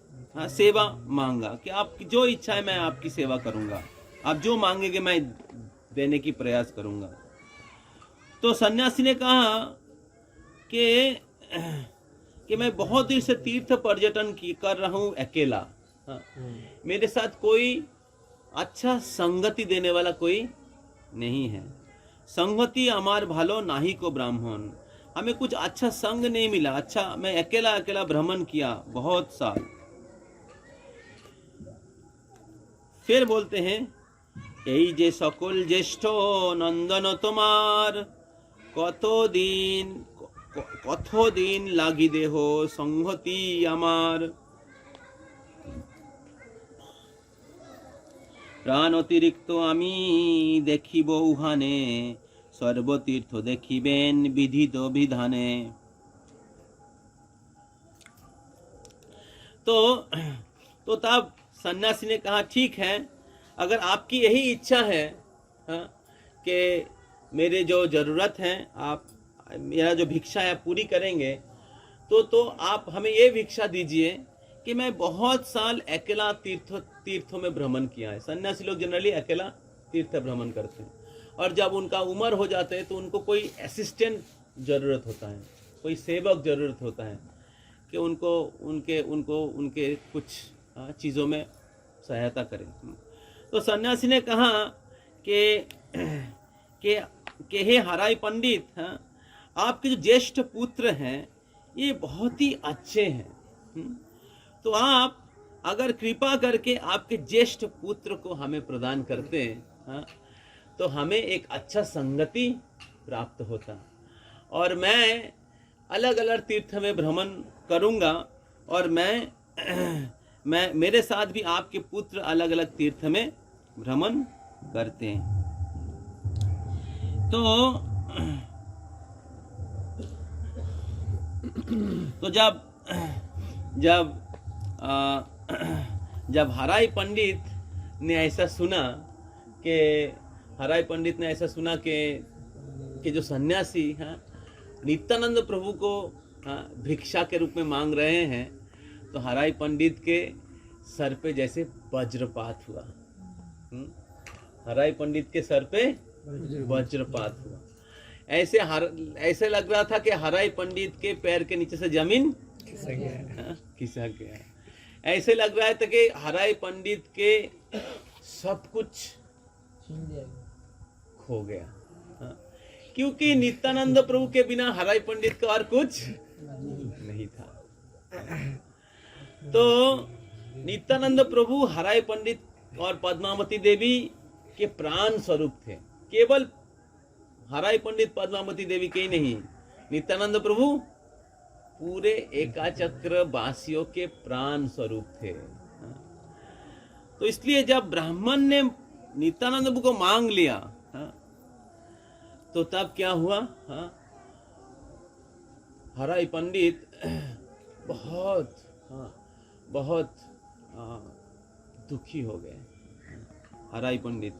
सेवा मांगा कि आपकी जो इच्छा है मैं आपकी सेवा करूंगा, आप जो मांगेंगे मैं देने की प्रयास करूंगा। तो सन्यासी ने कहा कि मैं बहुत दिन से तीर्थ पर्यटन कर रहा हूँ अकेला, मेरे साथ कोई अच्छा संगति देने वाला कोई नहीं है। संगति हमार भालो नाही को ब्राह्मण, हमें कुछ अच्छा संग नहीं मिला। अच्छा, मैं अकेला भ्रमण किया बहुत साल। फिर बोलते हैं, यही जे सकल ज्येष्ठ नंदन तुम्हार, कत दिन লাগি দেহ संगति आमार। प्राण अतिरिक्त आमी देखिब उहाने, सर्वतीर्थ देखिबेन विधित विधाने। तो तब सन्यासी ने कहा, ठीक है, अगर आपकी यही इच्छा है कि मेरे जो जरूरत है, आप मेरा जो भिक्षा है पूरी करेंगे, तो आप हमें ये भिक्षा दीजिए कि मैं बहुत साल अकेला तीर्थों में भ्रमण किया है। सन्यासी लोग जनरली अकेला तीर्थ भ्रमण करते हैं, और जब उनका उम्र हो जाते हैं तो उनको कोई असिस्टेंट जरूरत होता है, कोई सेवक जरूरत होता है कि उनके कुछ चीज़ों में सहायता करें। तो सन्यासी ने कहा कि हे हराई पंडित, आपके जो ज्येष्ठ पुत्र हैं ये बहुत ही अच्छे हैं, तो आप अगर कृपा करके आपके ज्येष्ठ पुत्र को हमें प्रदान करते हैं तो हमें एक अच्छा संगति प्राप्त होता। और मैं अलग अलग तीर्थ में भ्रमण करूंगा, और मैं मेरे साथ भी आपके पुत्र अलग अलग तीर्थ में भ्रमण करते हैं। तो जब हराई पंडित ने ऐसा सुना कि जो सन्यासी नित्यानंद प्रभु को भिक्षा के रूप में मांग रहे हैं, तो हराई पंडित के सर पे जैसे वज्रपात हुआ। हराई पंडित के सर पे वज्रपात हुआ। ऐसे लग रहा था कि हराई पंडित के पैर के नीचे से जमीन खिसक गया। ऐसे लग रहा था कि हराई पंडित के सब कुछ खो गया, क्योंकि नित्यानंद प्रभु के बिना हराई पंडित का और कुछ नहीं था। तो नित्यानंद प्रभु हराई पंडित और पद्मावती देवी के प्राण स्वरूप थे। केवल हराई पंडित पद्मावती देवी के ही नहीं, नित्यानंद प्रभु पूरे एकाचक्र वासियों के प्राण स्वरूप थे। तो इसलिए जब ब्राह्मण ने नित्यानंद प्रभु को मांग लिया, तो तब क्या हुआ? हराई पंडित बहुत दुखी हो गए। हराई पंडित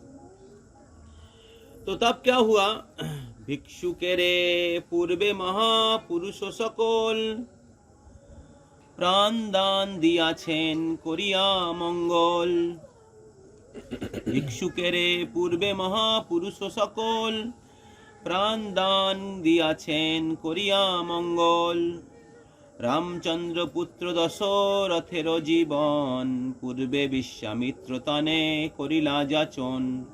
तो तब क्या हुआ? भिक्षु के रे पूर्वे महापुरुष सकल प्राण दान दियाছেন করিয়া মঙ্গল। भिक्षु के रे पूर्वे महापुरुष सकल प्राण दान दियाছেন করিয়া মঙ্গল। रामचंद्र पुत्र दशरथेर जीवन पूर्वे विश्वामित्र तने करिला जाचन।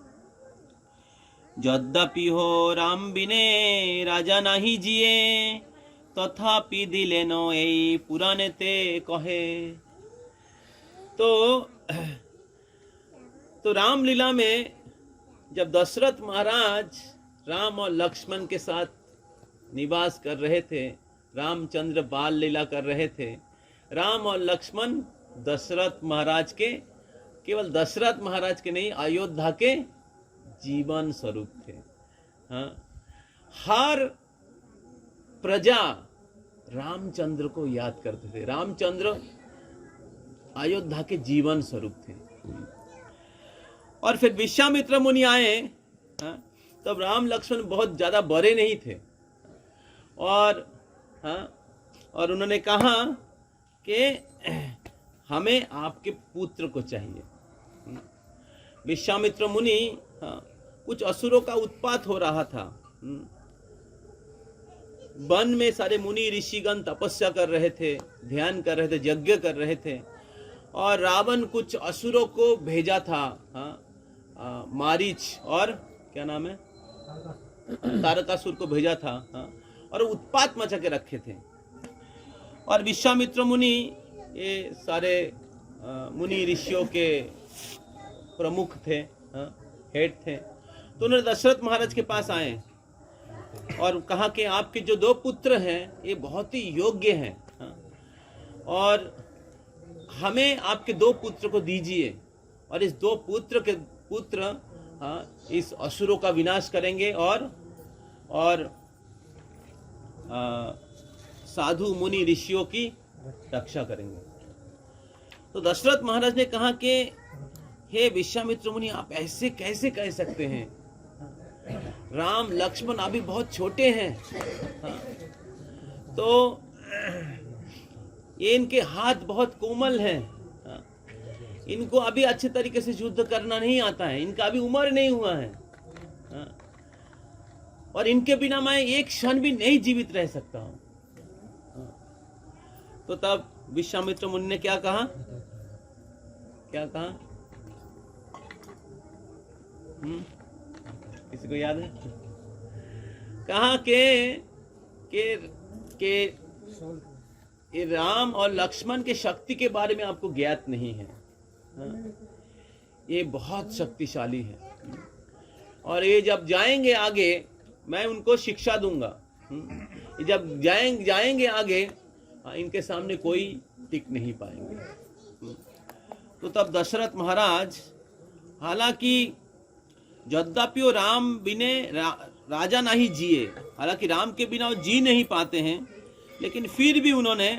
यद्यपि हो राम बिने राजा नाही जिए तथापि दिलेन এই पुराणेते कहे। तो रामलीला में जब दशरथ महाराज राम और लक्ष्मण के साथ निवास कर रहे थे, रामचंद्र बाल लीला कर रहे थे, राम और लक्ष्मण दशरथ महाराज के, केवल दशरथ महाराज के नहीं, अयोध्या के जीवन स्वरूप थे। हर प्रजा रामचंद्र को याद करते थे। रामचंद्र अयोध्या के जीवन स्वरूप थे। और फिर विश्वामित्र मुनि आए, तब राम लक्ष्मण बहुत ज्यादा बड़े नहीं थे, और उन्होंने कहा कि हमें आपके पुत्र को चाहिए। विश्वामित्र मुनि, कुछ असुरों का उत्पात हो रहा था। वन में सारे मुनि ऋषिगण तपस्या कर रहे थे, ध्यान कर रहे थे, यज्ञ कर रहे थे, और रावण कुछ असुरों को भेजा था, मारीच और क्या नाम है, तारकासुर को भेजा था, और उत्पात मचा के रखे थे। और विश्वामित्र मुनि ये सारे मुनि ऋषियों के प्रमुख थे, हेड थे। तो उन्होंने दशरथ महाराज के पास आए और कहा कि आपके जो 2 पुत्र हैं ये बहुत ही योग्य हैं, और हमें आपके 2 पुत्र को दीजिए, और इस 2 पुत्र इस असुरों का विनाश करेंगे और साधु मुनि ऋषियों की रक्षा करेंगे। तो दशरथ महाराज ने कहा कि हे विश्वामित्र मुनि, आप ऐसे कैसे कह सकते हैं? राम लक्ष्मण अभी बहुत छोटे हैं, तो ये इनके हाथ बहुत कोमल हैं, इनको अभी अच्छे तरीके से युद्ध करना नहीं आता है, इनका अभी उम्र नहीं हुआ है, और इनके बिना मैं एक क्षण भी नहीं जीवित रह सकता हूं। तो तब विश्वामित्र मुनि ने क्या कहा? किसी को याद है? कहा कि राम और लक्ष्मण के शक्ति के बारे में आपको ज्ञात नहीं है। ये बहुत शक्तिशाली है, और ये जब जाएंगे आगे मैं उनको शिक्षा दूंगा, जब जाएंगे आगे, इनके सामने कोई टिक नहीं पाएंगे। तो तब दशरथ महाराज, हालांकि यद्यपि वो राम बिने राजा नहीं जिए, हालांकि राम के बिना वो जी नहीं पाते हैं, लेकिन फिर भी उन्होंने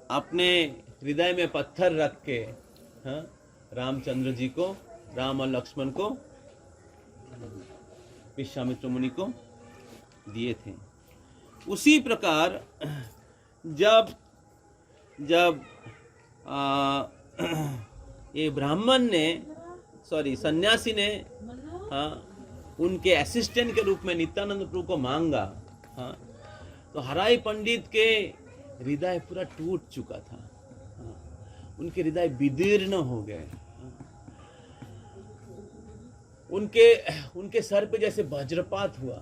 अपने हृदय में पत्थर रख के रामचंद्र जी को, राम और लक्ष्मण को विश्वामित्र मुनि को दिए थे। उसी प्रकार जब ये ब्राह्मण ने, सन्यासी ने उनके असिस्टेंट के रूप में नित्यानंद प्रभु को मांगा, तो हराई पंडित के हृदय पूरा टूट चुका था, उनके हृदय विदीर्ण हो गए, उनके सर पे जैसे वज्रपात हुआ।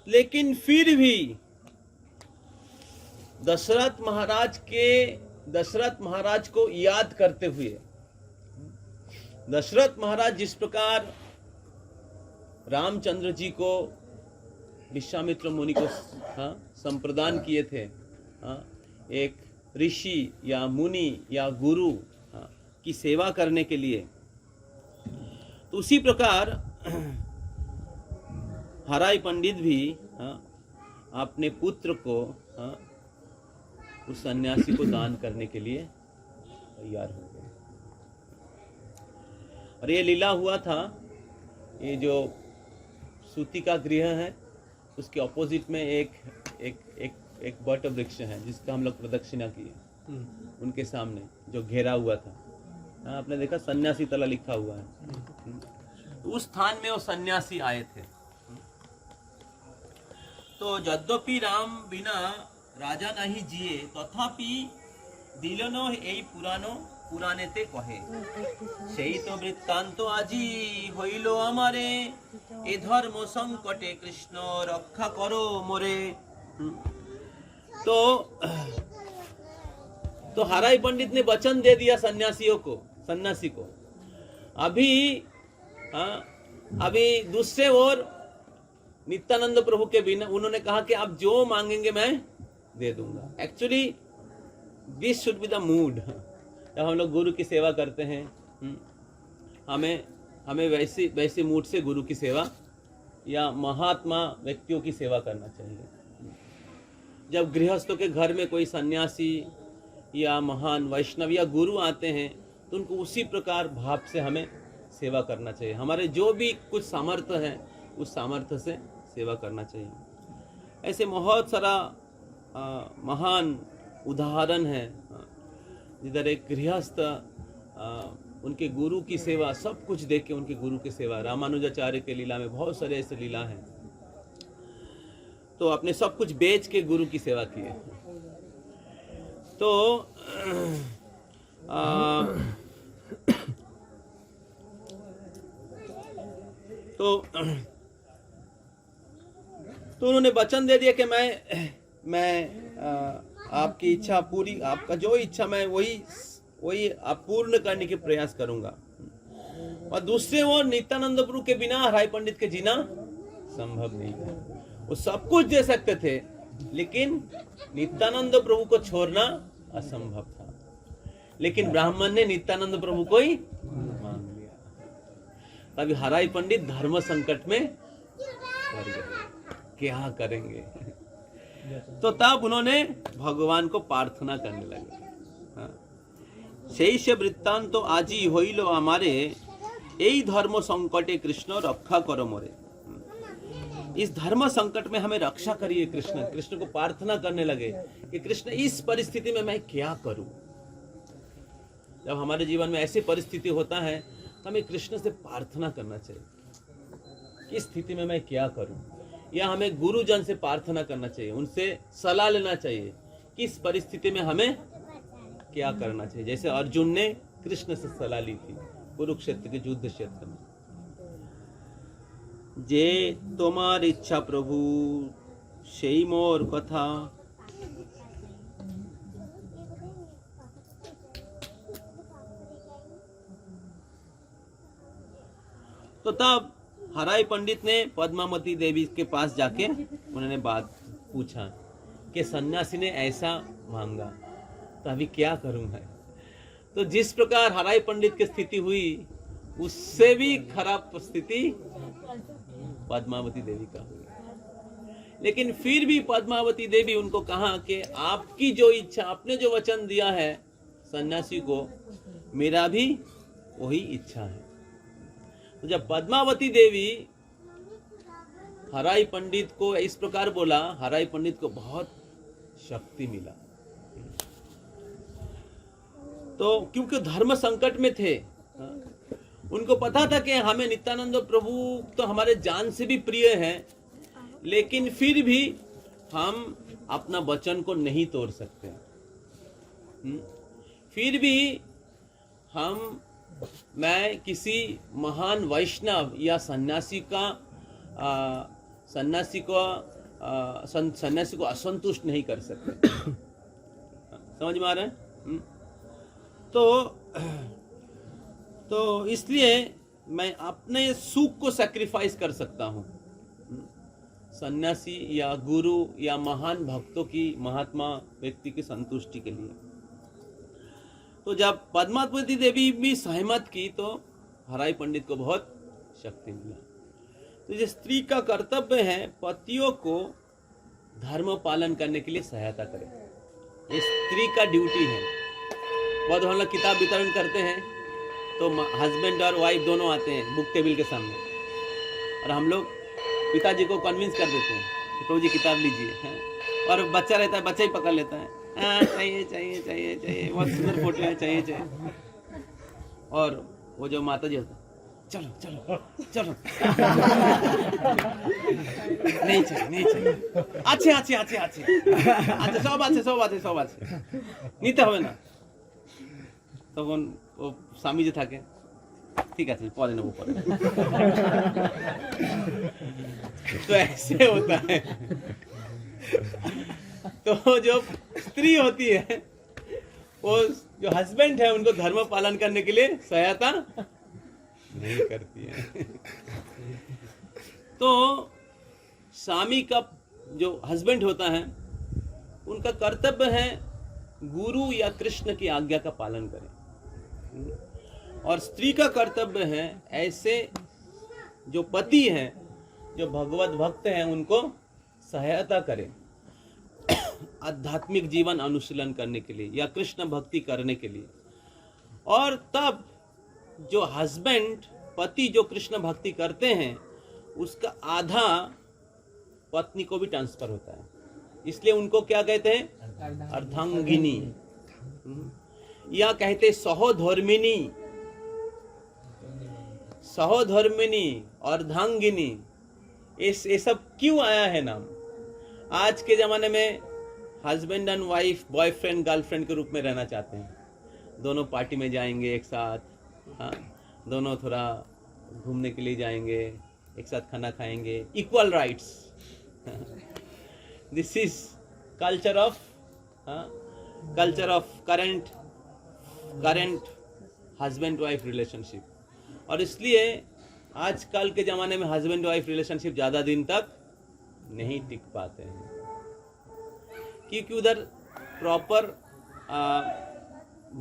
लेकिन फिर भी दशरथ महाराज को याद करते हुए, दशरथ महाराज जिस प्रकार रामचंद्र जी को विश्वामित्र मुनि को संप्रदान किए थे, एक ऋषि या मुनि या गुरु की सेवा करने के लिए, तो उसी प्रकार हराई पंडित भी अपने पुत्र को उस सन्यासी को दान करने के लिए तैयार हो गए। और ये लीला हुआ था, ये जो सूती का गृह है उसके ऑपोजिट में एक बट वृक्ष है जिसका हम लोग प्रदक्षिणा किए, उनके सामने जो घेरा हुआ था, आपने देखा सन्यासी तला लिखा हुआ है। तो उस स्थान में वो सन्यासी आए थे। तो यद्यपि राम बिना राजा नहीं जिए, तथापि दिलनो এই পুরাণেতে কহে, সেই তো বৃত্তান্ত আজি হইল আমারে, এ ধর্ম সংকটে কৃষ্ণ রক্ষা করো মোরে। तो हराई पंडित ने वचन दे दिया सन्यासी को। अभी दूसरे ओर नित्यानंद प्रभु के बिना उन्होंने कहा कि आप जो मांगेंगे मैं दे दूंगा। Actually this should be the mood. जब हम लोग गुरु की सेवा करते हैं, हमें वैसे मूड से गुरु की सेवा या महात्मा व्यक्तियों की सेवा करना चाहिए। जब गृहस्थों के घर में कोई सन्यासी या महान वैष्णव या गुरु आते हैं, तो उनको उसी प्रकार भाव से हमें सेवा करना चाहिए। हमारे जो भी कुछ सामर्थ्य है उस सामर्थ्य से सेवा करना चाहिए। ऐसे बहुत सारा महान उदाहरण है जिधर एक गृहस्थ उनके गुरु की सेवा सब कुछ देख के उनके गुरु की सेवा, रामानुजाचार्य के लीला में बहुत सारे ऐसे लीला हैं, तो अपने सब कुछ बेच के गुरु की सेवा किए। तो उन्होंने वचन दे दिया कि मैं आपकी इच्छा पूरी, आपका जो इच्छा मैं वही आप पूर्ण करने के प्रयास करूंगा। और दूसरे वो नित्यानंद प्रभु के बिना हराई पंडित के जीना संभव नहीं है। वो सब कुछ दे सकते थे, लेकिन नित्यानंद प्रभु को छोड़ना असंभव था। लेकिन ब्राह्मण ने नित्यानंद प्रभु को ही मान लिया। तभी हराई पंडित धर्म संकट में पड़ गए, क्या करेंगे। तो तब उन्होंने भगवान को प्रार्थना करने लगे। शेष वृत्तांत तो आजी होइलो हमारे, यही धर्म संकटे कृष्ण रक्षा करो मोरे। इस धर्म संकट में हमें रक्षा करिए कृष्ण को प्रार्थना करने लगे कि कृष्ण इस परिस्थिति में मैं क्या करूं। जब हमारे जीवन में ऐसी परिस्थिति होता है तो हमें कृष्ण से प्रार्थना करना चाहिए, किस स्थिति में मैं क्या करूं। या हमें गुरुजन से प्रार्थना करना चाहिए, उनसे सलाह लेना चाहिए किस परिस्थिति में हमें क्या करना चाहिए। जैसे अर्जुन ने कृष्ण से सलाह ली थी कुरुक्षेत्र के युद्ध क्षेत्र में। जे तुम्हार इच्छा प्रभु সেই মোর কথা, तो तब हराई पंडित ने पद्मावती देवी के पास जाके उन्होंने बात पूछा कि सन्यासी ने ऐसा मांगा तो अभी क्या करूं मैं। तो जिस प्रकार हराई पंडित की स्थिति हुई उससे भी खराब स्थिति पद्मावती देवी का हुई। लेकिन फिर भी पद्मावती देवी उनको कहा कि आपकी जो इच्छा, आपने जो वचन दिया है सन्यासी को, मेरा भी वही इच्छा है। तो जब पद्मावती देवी हराई पंडित को इस प्रकार बोला, हराई पंडित को बहुत शक्ति मिला। तो क्योंकि धर्म संकट में थे, उनको पता था कि हमें नित्यानंद प्रभु तो हमारे जान से भी प्रिय हैं, लेकिन फिर भी हम अपना वचन को नहीं तोड़ सकते। फिर भी मैं किसी महान वैष्णव या सन्यासी को असंतुष्ट नहीं कर सकते। समझ में आ रहा है? तो इसलिए मैं अपने सुख को सैक्रिफाइस कर सकता हूँ सन्यासी या गुरु या महान भक्तों की, महात्मा व्यक्ति की संतुष्टि के लिए। तो जब पद्मावती देवी भी सहमत की तो हराई पंडित को बहुत शक्ति मिला। तो ये स्त्री का कर्तव्य है पतियों को धर्म पालन करने के लिए सहायता करे। ये स्त्री का ड्यूटी है। बहुत हम लोग किताब वितरण करते हैं तो हस्बैंड और वाइफ दोनों आते हैं बुक टेबल के सामने, और हम लोग पिताजी को कन्विंस कर देते हैं कि प्रभु जी किताब लीजिए, और बच्चा रहता है, बच्चा ही पकड़ लेता है, चाहिए चाहिए चाहिए चाहिए, बहुत सुंदर फोटो है, चाहिए चाहिए। और वो जो माता जी होता है, चलो चलो चलो नहीं चाहिए नहीं चाहिए, अच्छे अच्छे अच्छे अच्छे अच्छा सब আছে সব আছে সব আছে নিতে হবে না। তখন ও স্বামী যে থাকে, ঠিক আছে পরে নেবো পরে। तो ऐसे होता है। तो जो स्त्री होती है वो जो हस्बैंड है उनको धर्म पालन करने के लिए सहायता नहीं करती है। तो स्वामी का जो हस्बैंड होता है उनका कर्तव्य है गुरु या कृष्ण की आज्ञा का पालन करें, और स्त्री का कर्तव्य है ऐसे जो पति हैं, जो भगवत भक्त हैं, उनको सहायता करें आध्यात्मिक जीवन अनुशीलन करने के लिए या कृष्ण भक्ति करने के लिए। और तब जो हस्बैंड पति जो कृष्ण भक्ति करते हैं उसका आधा पत्नी को भी ट्रांसफर होता है, इसलिए उनको क्या कहते हैं? अर्धांगिनी, या कहते सहोधर्मिनी, सहोधर्मिनी, अर्धांगिनी। ये सब क्यों आया है नाम? आज के ज़माने में husband and wife boyfriend girlfriend के रूप में रहना चाहते हैं। दोनों पार्टी में जाएंगे एक साथ, हाँ, दोनों थोड़ा घूमने के लिए जाएंगे, एक साथ खाना खाएंगे, equal rights. This is culture of current husband wife relationship. और इसलिए आजकल के ज़माने में हस्बैंड वाइफ रिलेशनशिप ज़्यादा दिन तक नहीं टिक पाते हैं, क्योंकि उधर प्रॉपर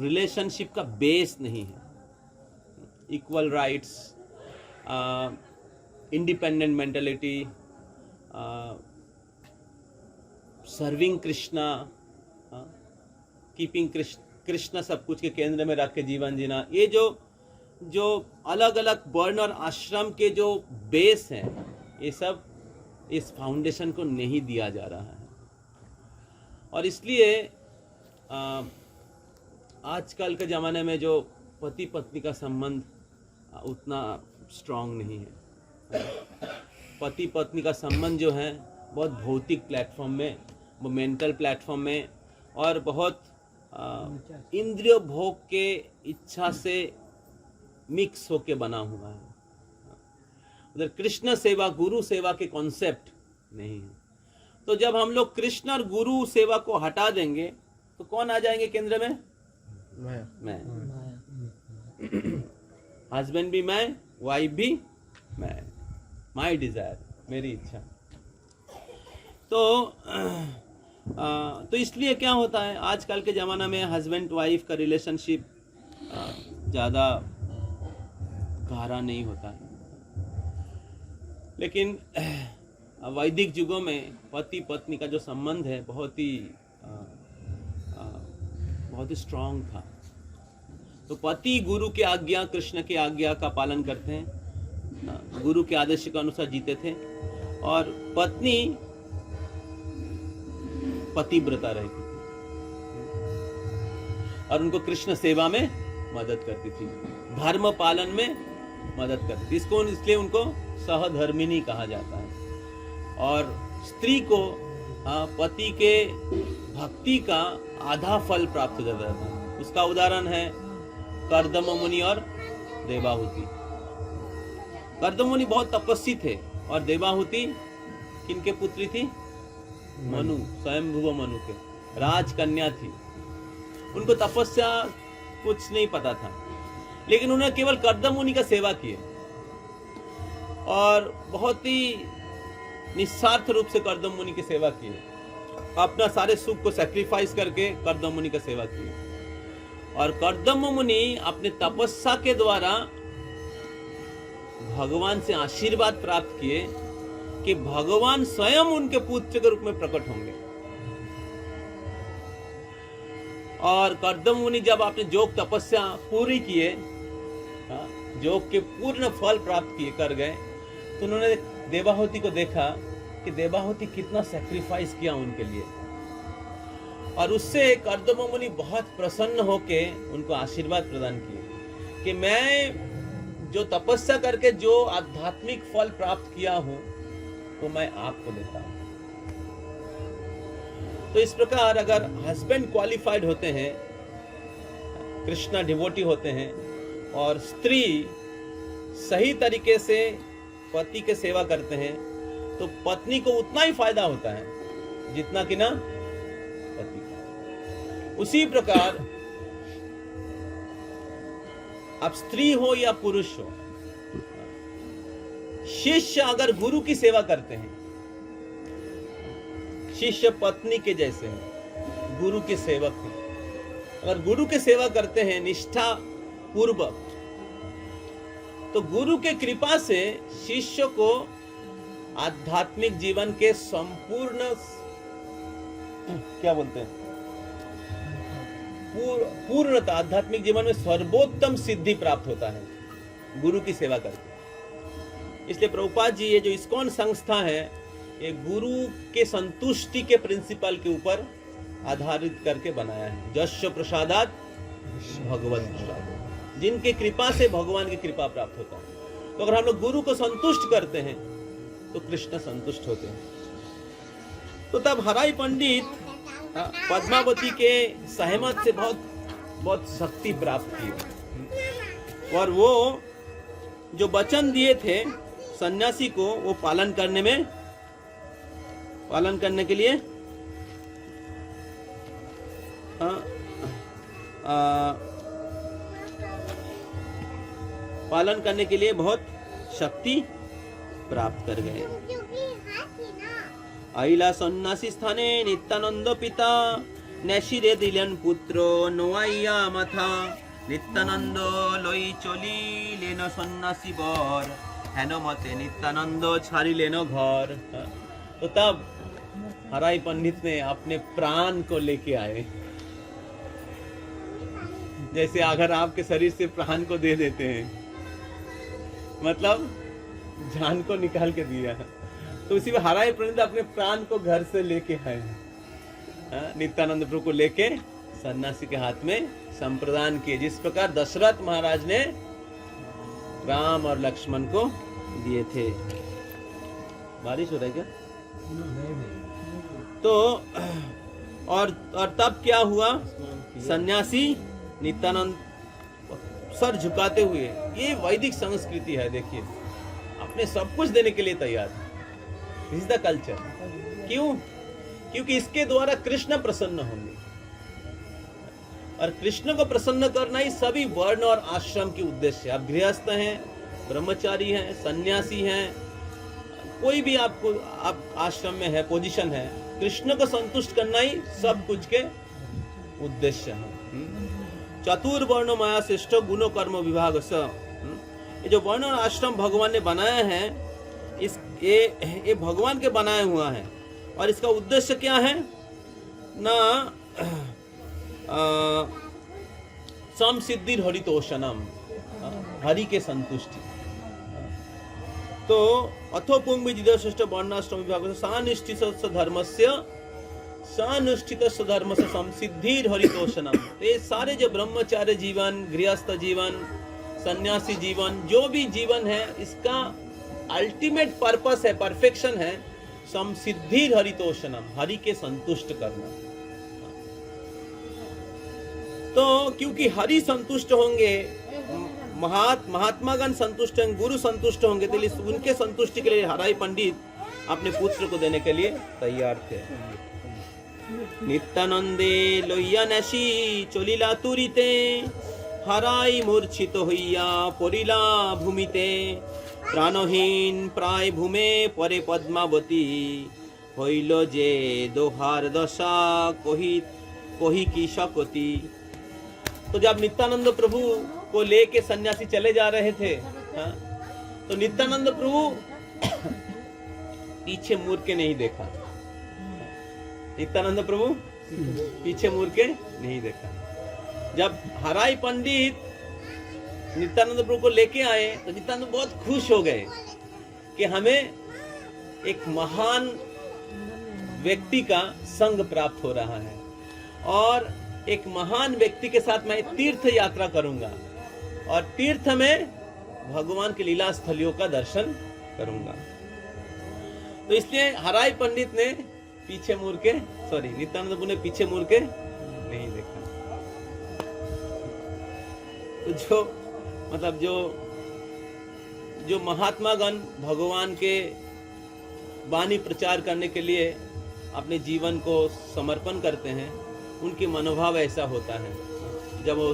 रिलेशनशिप का बेस नहीं है। Equal rights, independent mentality, serving Krishna, keeping Krishna सब कुछ के केंद्र में रख के जीवन जीना, ये जो अलग अलग वर्ण और आश्रम के जो बेस हैं, ये सब इस फाउंडेशन को नहीं दिया जा रहा है। और इसलिए आजकल के ज़माने में जो पति पत्नी का संबंध उतना स्ट्रांग नहीं है। पति पत्नी का संबंध जो है बहुत भौतिक प्लेटफॉर्म में, वो मेंटल प्लेटफॉर्म में, और बहुत इंद्रिय भोग के इच्छा से मिक्स होके बना हुआ है। उधर कृष्ण सेवा गुरु सेवा के कॉन्सेप्ट नहीं है। तो जब हम लोग कृष्ण और गुरु सेवा को हटा देंगे तो कौन आ जाएंगे केंद्र में? मैं। हस्बैंड भी मैं, वाइफ भी माई डिजायर, मेरी इच्छा। तो इसलिए क्या होता है, आजकल के ज़माना में हस्बैंड वाइफ का रिलेशनशिप ज़्यादा गहरा नहीं होता है, लेकिन वैदिक युगों में पति पत्नी का जो संबंध है बहुत ही स्ट्रांग था। तो पति गुरु की आज्ञा, कृष्ण की आज्ञा का पालन करते हैं, गुरु के आदेश के अनुसार जीते थे, और पत्नी पतिव्रता रहती थी और उनको कृष्ण सेवा में मदद करती थी, धर्म पालन में मदद करती थी। इसलिए उनको सहधर्मिणी कहा जाता है। और स्त्री को पति के भक्ति का आधा फल प्राप्त हो जाता था। उसका उदाहरण है कर्दम मुनि और देवाहुति। कर्दम मुनि बहुत तपस्वी थे और देवाहुति किनके पुत्री थी? मनु, स्वयंभुव मनु के, राजकन्या थी। उनको तपस्या कुछ नहीं पता था, लेकिन उन्होंने केवल कर्दम मुनि का सेवा किए और बहुत ही निस्वार्थ रूप से कर्दम मुनि की सेवा किए, अपना सारे सुख को सैक्रिफाइस करके कर्दम मुनि का सेवा किए। और कर्दम मुनि अपने तपस्या के द्वारा भगवान से आशीर्वाद प्राप्त किए कि भगवान स्वयं उनके पुत्र के रूप में प्रकट होंगे। और कर्दम मुनि जब आपने योग तपस्या पूरी किए, योग के पूर्ण फल प्राप्त किए कर गए, तो उन्होंने देवाहुति को देखा कि देवाहुति कितना सैक्रिफाइस किया उनके लिए, और उससे कर्दम मुनि बहुत प्रसन्न होके उनको आशीर्वाद प्रदान किए कि मैं जो तपस्या करके जो आध्यात्मिक फल प्राप्त किया हूं वो मैं आपको देता हूं। तो इस प्रकार अगर हस्बैंड क्वालिफाइड होते हैं, कृष्णा डिवोटी होते हैं, और स्त्री सही तरीके से पति के सेवा करते हैं, तो पत्नी को उतना ही फायदा होता है जितना कि ना पति को। उसी प्रकार अब स्त्री हो या पुरुष हो, शिष्य अगर गुरु की सेवा करते हैं, शिष्य पत्नी के जैसे हैं, गुरु के सेवक हैं। अगर गुरु के सेवा करते हैं निष्ठा पूर्वक, तो गुरु के कृपा से शिष्य को आध्यात्मिक जीवन के संपूर्ण, क्या बोलते हैं, पूर्णता, आध्यात्मिक जीवन में सर्वोत्तम सिद्धि प्राप्त होता है गुरु की सेवा करके। इसलिए प्रभुपाद जी ये जो इस्कॉन संस्था है, ये गुरु के संतुष्टि के प्रिंसिपल के ऊपर आधारित करके बनाया है। जस्य प्रसादात भगवत प्रसाद, जिनके कृपा से भगवान की कृपा प्राप्त होता है। तो अगर हम लोग गुरु को संतुष्ट करते हैं तो कृष्ण संतुष्ट होते हैं। तो तब हराई पंडित पद्मावती के सहमत से बहुत शक्ति प्राप्त की, और वो जो वचन दिए थे सन्यासी को, वो पालन करने के लिए पालन करने के लिए बहुत शक्ति प्राप्त कर गए। आइला सन्यासी स्थाने नित्यानंद पिता नेशिरे दिलेन पुत्र नोआइया माथा नित्यानंद लई चलिलेन सन्यासी बर हेन मते नित्यानंद छाड़िलेन घर। तो तब हराई पंडित ने अपने प्राण को लेके आए। जैसे अगर आपके शरीर से प्राण को दे देते हैं, मतलब जान को निकाल के दिया, तो उसी में हराई पंडित अपने प्राण को घर से लेके आए, नित्यानंद प्रभु को लेके सन्यासी के हाथ में संप्रदान किए, जिस प्रकार दशरथ महाराज ने राम और लक्ष्मण को दिए थे। बारिश हो रहा है क्या? तो और तब क्या हुआ, सन्यासी नित्यानंद सर झुकाते हुए, ये वैदिक संस्कृति है, देखिए अपने सब कुछ देने के लिए तैयार है। This is the culture. क्यों? क्योंकि इसके द्वारा कृष्ण प्रसन्न होंगे, और कृष्ण को प्रसन्न करना ही सभी वर्ण और आश्रम की उद्देश्य है। आप गृहस्थ हैं, ब्रह्मचारी हैं, सन्यासी हैं, कोई भी आपको आप आश्रम में है, पोजीशन है, कृष्ण को संतुष्ट करना ही सब कुछ के उद्देश्य है। चतुर्वर्ण माया श्रेष्ठ गुणो कर्म विभाग स। ये जो वर्ण और आश्रम भगवान ने बनाया है, ये भगवान के बनाया हुआ है, और इसका उद्देश्य क्या है ना, सम सिद्धि हरितोषणम, हरि के संतुष्टि। तो अथो पुंग श्रेष्ठ वर्णाश्रम विभाग सानिष्ठित धर्मस्य सानुष्ठित धर्म से संसिद्धिर हरितोषणम। तो ये सारे जो ब्रह्मचार्य जीवन, गृहस्थ जीवन, सन्यासी जीवन, जो भी जीवन है, इसका अल्टीमेट पर्पस है, परफेक्शन है, संसिद्धिर हरितोषणम, हरि के संतुष्ट करना। तो क्योंकि हरि संतुष्ट होंगे, महात्मागण संतुष्ट होंगे, गुरु संतुष्ट होंगे, तो उनके संतुष्टि के लिए हराई पंडित अपने पुत्र को देने के लिए तैयार थे। नित्यानंदे लइया नेशी चलिला तुरिते, हराई मूर्छित हइया परिला भूमिते, प्राणहीन प्राय भूमे परे पद्मावती, हइल जे दोहार दशा कोही की शकती। तो जब नित्यानंद प्रभु को लेके सन्यासी चले जा रहे थे, हाँ, तो नित्यानंद प्रभु पीछे मुड़ के नहीं देखा। नित्यानंद प्रभु पीछे मुड़ के नहीं देखा। जब हराई पंडित नित्यानंद प्रभु को लेके आए तो नित्यानंद बहुत खुश हो गए कि हमें एक महान व्यक्ति का संग प्राप्त हो रहा है, और एक महान व्यक्ति के साथ मैं तीर्थ यात्रा करूंगा, और तीर्थ में भगवान की लीला स्थलियों का दर्शन करूंगा। तो इसलिए हराई पंडित ने पीछे मुड़ के, नित्यानंद प्रभु ने पीछे मुड़ के नहीं देखा। तो जो मतलब जो महात्मागण भगवान के वाणी प्रचार करने के लिए अपने जीवन को समर्पण करते हैं, उनके मनोभाव ऐसा होता है। जब वो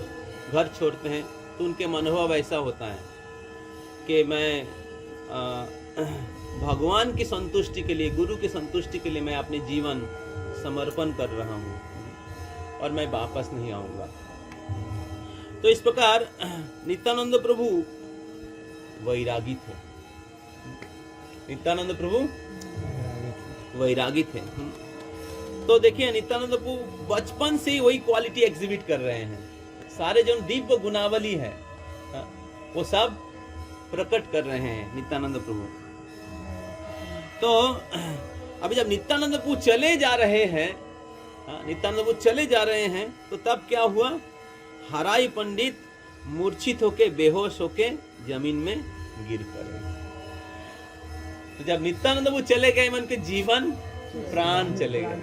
घर छोड़ते हैं तो उनके मनोभाव ऐसा होता है कि मैं भगवान की संतुष्टि के लिए, गुरु की संतुष्टि के लिए मैं अपने जीवन समर्पण कर रहा हूँ, और मैं वापस नहीं आऊंगा। तो इस प्रकार नित्यानंद प्रभु वैरागी थे। नित्यानंद प्रभु वैरागी थे। तो देखिए, नित्यानंद प्रभु बचपन से ही वही क्वालिटी एग्जिबिट कर रहे हैं। सारे जो दिव्य गुणावली है वो सब प्रकट कर रहे हैं नित्यानंद प्रभु। तो अभी जब नित्यानंद प्रभु चले जा रहे हैं, नित्यानंद प्रभु चले जा रहे हैं, तो तब क्या हुआ, हराई पंडित मूर्छित होके, बेहोश होके जमीन में गिर पड़े। तो जब नित्यानंद प्रभु चले गए, मन के जीवन प्राण चले गए।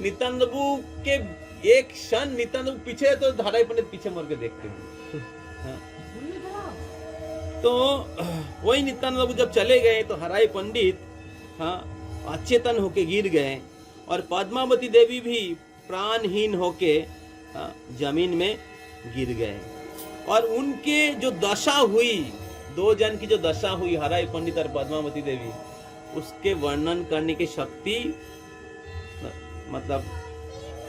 नित्यानंद प्रभु के एक क्षण नित्यानंद प्रभु पीछे, तो हराई पंडित पीछे मुड़ के देखते हैं। तो वही नित्यानंद प्रभु जब चले गए तो हराई पंडित अचेतन होके गिर गए, और पद्मावती देवी भी प्राणहीन होके जमीन में गिर गए। और उनके जो दशा हुई, दो जन की जो दशा हुई, हराई पंडित और पद्मावती देवी, उसके वर्णन करने की शक्ति, मतलब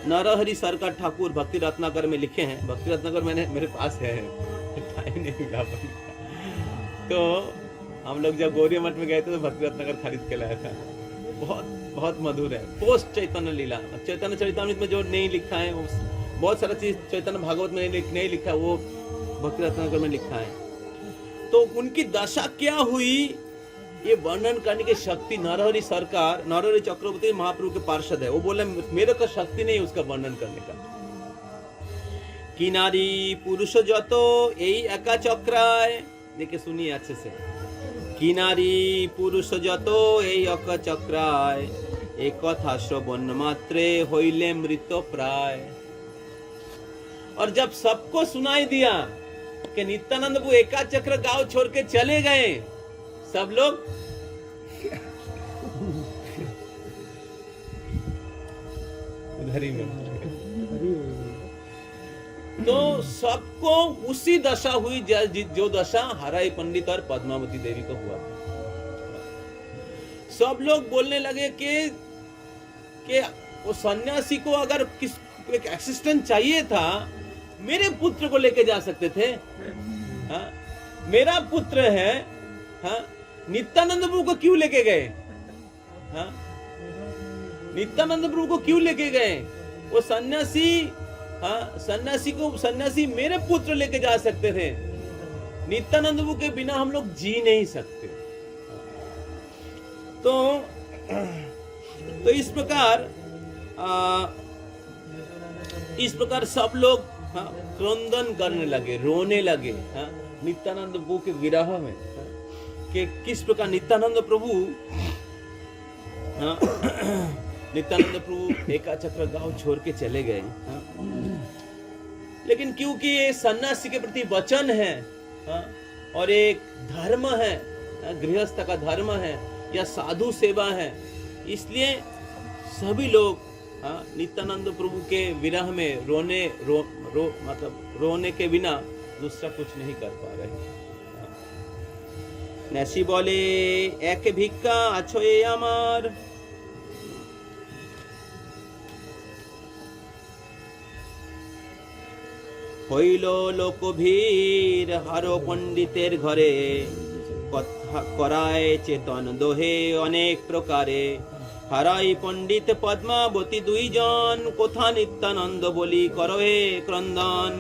नरहरि सरकार ठाकुर भक्ति रत्नाकर में लिखे हैं। भक्ति रत्नाकर मेरे पास है, टाइम नहीं मिला। तो हम लोग जब गौरी मठ में गए थे तो भक्ति रत्नाकर खरीद के लाया था। बहुत बहुत मधुर है। पोस्ट चैतन्य लीला, चैतन्य चरितामृत में जो नहीं लिखा है, बहुत सारा चीज चैतन्य भागवत में नहीं लिखा, वो भक्ति रत्नाकर में लिखा है। तो उनकी दशा क्या हुई, ये वर्णन करने की शक्ति नरहरि सरकार, नरहरि चक्रवर्ती महाप्रभु के पार्षद है, वो बोले मेरे को शक्ति नहीं उसका वर्णन करने का। कि नारी पुरुष जतो यही एका चक्राय, देखिए सुनिए अच्छे से। कि नारी पुरुष जतो यही एका चक्राय, एक कथा श्रवण मात्रे होइले मृत प्राय। और जब सबको सुनाई दिया कि नित्यानंद प्रभु एका चक्र गांव छोड़ के चले गए, सब लोग उधर ही में। तो सबको उसी दशा हुई जो दशा हराई पंडित और पद्मावती देवी को हुआ था। सब लोग बोलने लगे कि वो सन्यासी को अगर किस एक असिस्टेंट चाहिए था, मेरे पुत्र को लेके जा सकते थे। हाँ, मेरा पुत्र है, हाँ, नित्यानंद प्रभु को क्यों लेके गए? हाँ, नित्यानंद प्रभु को क्यों लेके गए? वो सन्यासी, हाँ, सन्यासी मेरे पुत्र लेके जा सकते थे। नित्यानंद प्रभु के बिना हम लोग जी नहीं सकते। तो इस प्रकार सब लोग, हाँ, क्रंदन करने लगे, रोने लगे, हाँ, नित्यानंद प्रभु के विरह में, हाँ, कि किस प्रकार नित्यानंद प्रभु, हाँ, नित्यानंद प्रभु एकाचक्र गांव छोड़ के चले गए। हाँ, लेकिन क्योंकि ये सन्यासी के प्रति वचन है, हाँ, और एक धर्म है, हाँ, गृहस्थ का धर्म है या साधु सेवा है, इसलिए सभी लोग, हाँ, नित्यानंद प्रभु के विरह में रोने के बिना दूसरा कुछ नहीं कर पा रहे। नैसी बोले एक भिक्खा आछो ए आमार, হইল লোক ভিড় হারো পণ্ডিতের ঘরে, কথা করায় চেতন দোহে অনেক প্রকারে, হারাই পণ্ডিত পদ্মাবতী দুইজন, কোথা নিত্যানন্দ বলি করহে ক্রন্দন,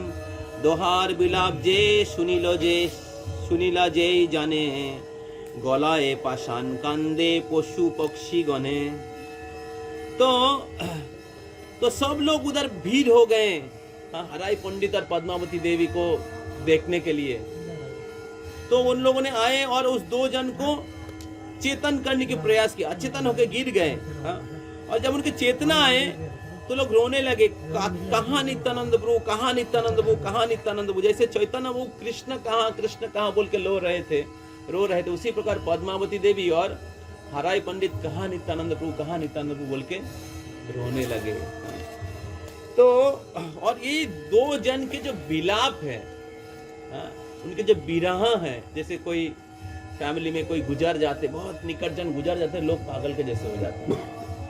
দোহার বিলাপ যে শুনিলা যেই জানে, গলায় পাষাণ কান্দে পশু पक्षी गणे। तो सब लोग उधर भीड़ हो गए, हराई पंडित और पद्मावती देवी को देखने के लिए। तो उन लोगों ने आए और उस दो जन को चेतन करने के प्रयास किया, अचेतन होकर गिर गए। और जब उनके चेतना आए तो लोग रोने लगे, कहाँ नित्यानंद प्रभु, कहाँ नित्यानंद प्रभु, कहाँ नित्यानंद प्रभु। जैसे चैतन्य वो कृष्ण कहाँ बोल के रो रहे थे, उसी प्रकार पद्मावती देवी और हराई पंडित कहाँ नित्यानंद प्रभु, कहाँ नित्यानंद प्रभु बोल के रोने लगे। तो और ये दो जन के जो विलाप है, उनके जो विरह है, जैसे कोई फैमिली में कोई गुजर जाते, बहुत निकट जन गुजर जाते, लोग पागल के जैसे हो जाते हैं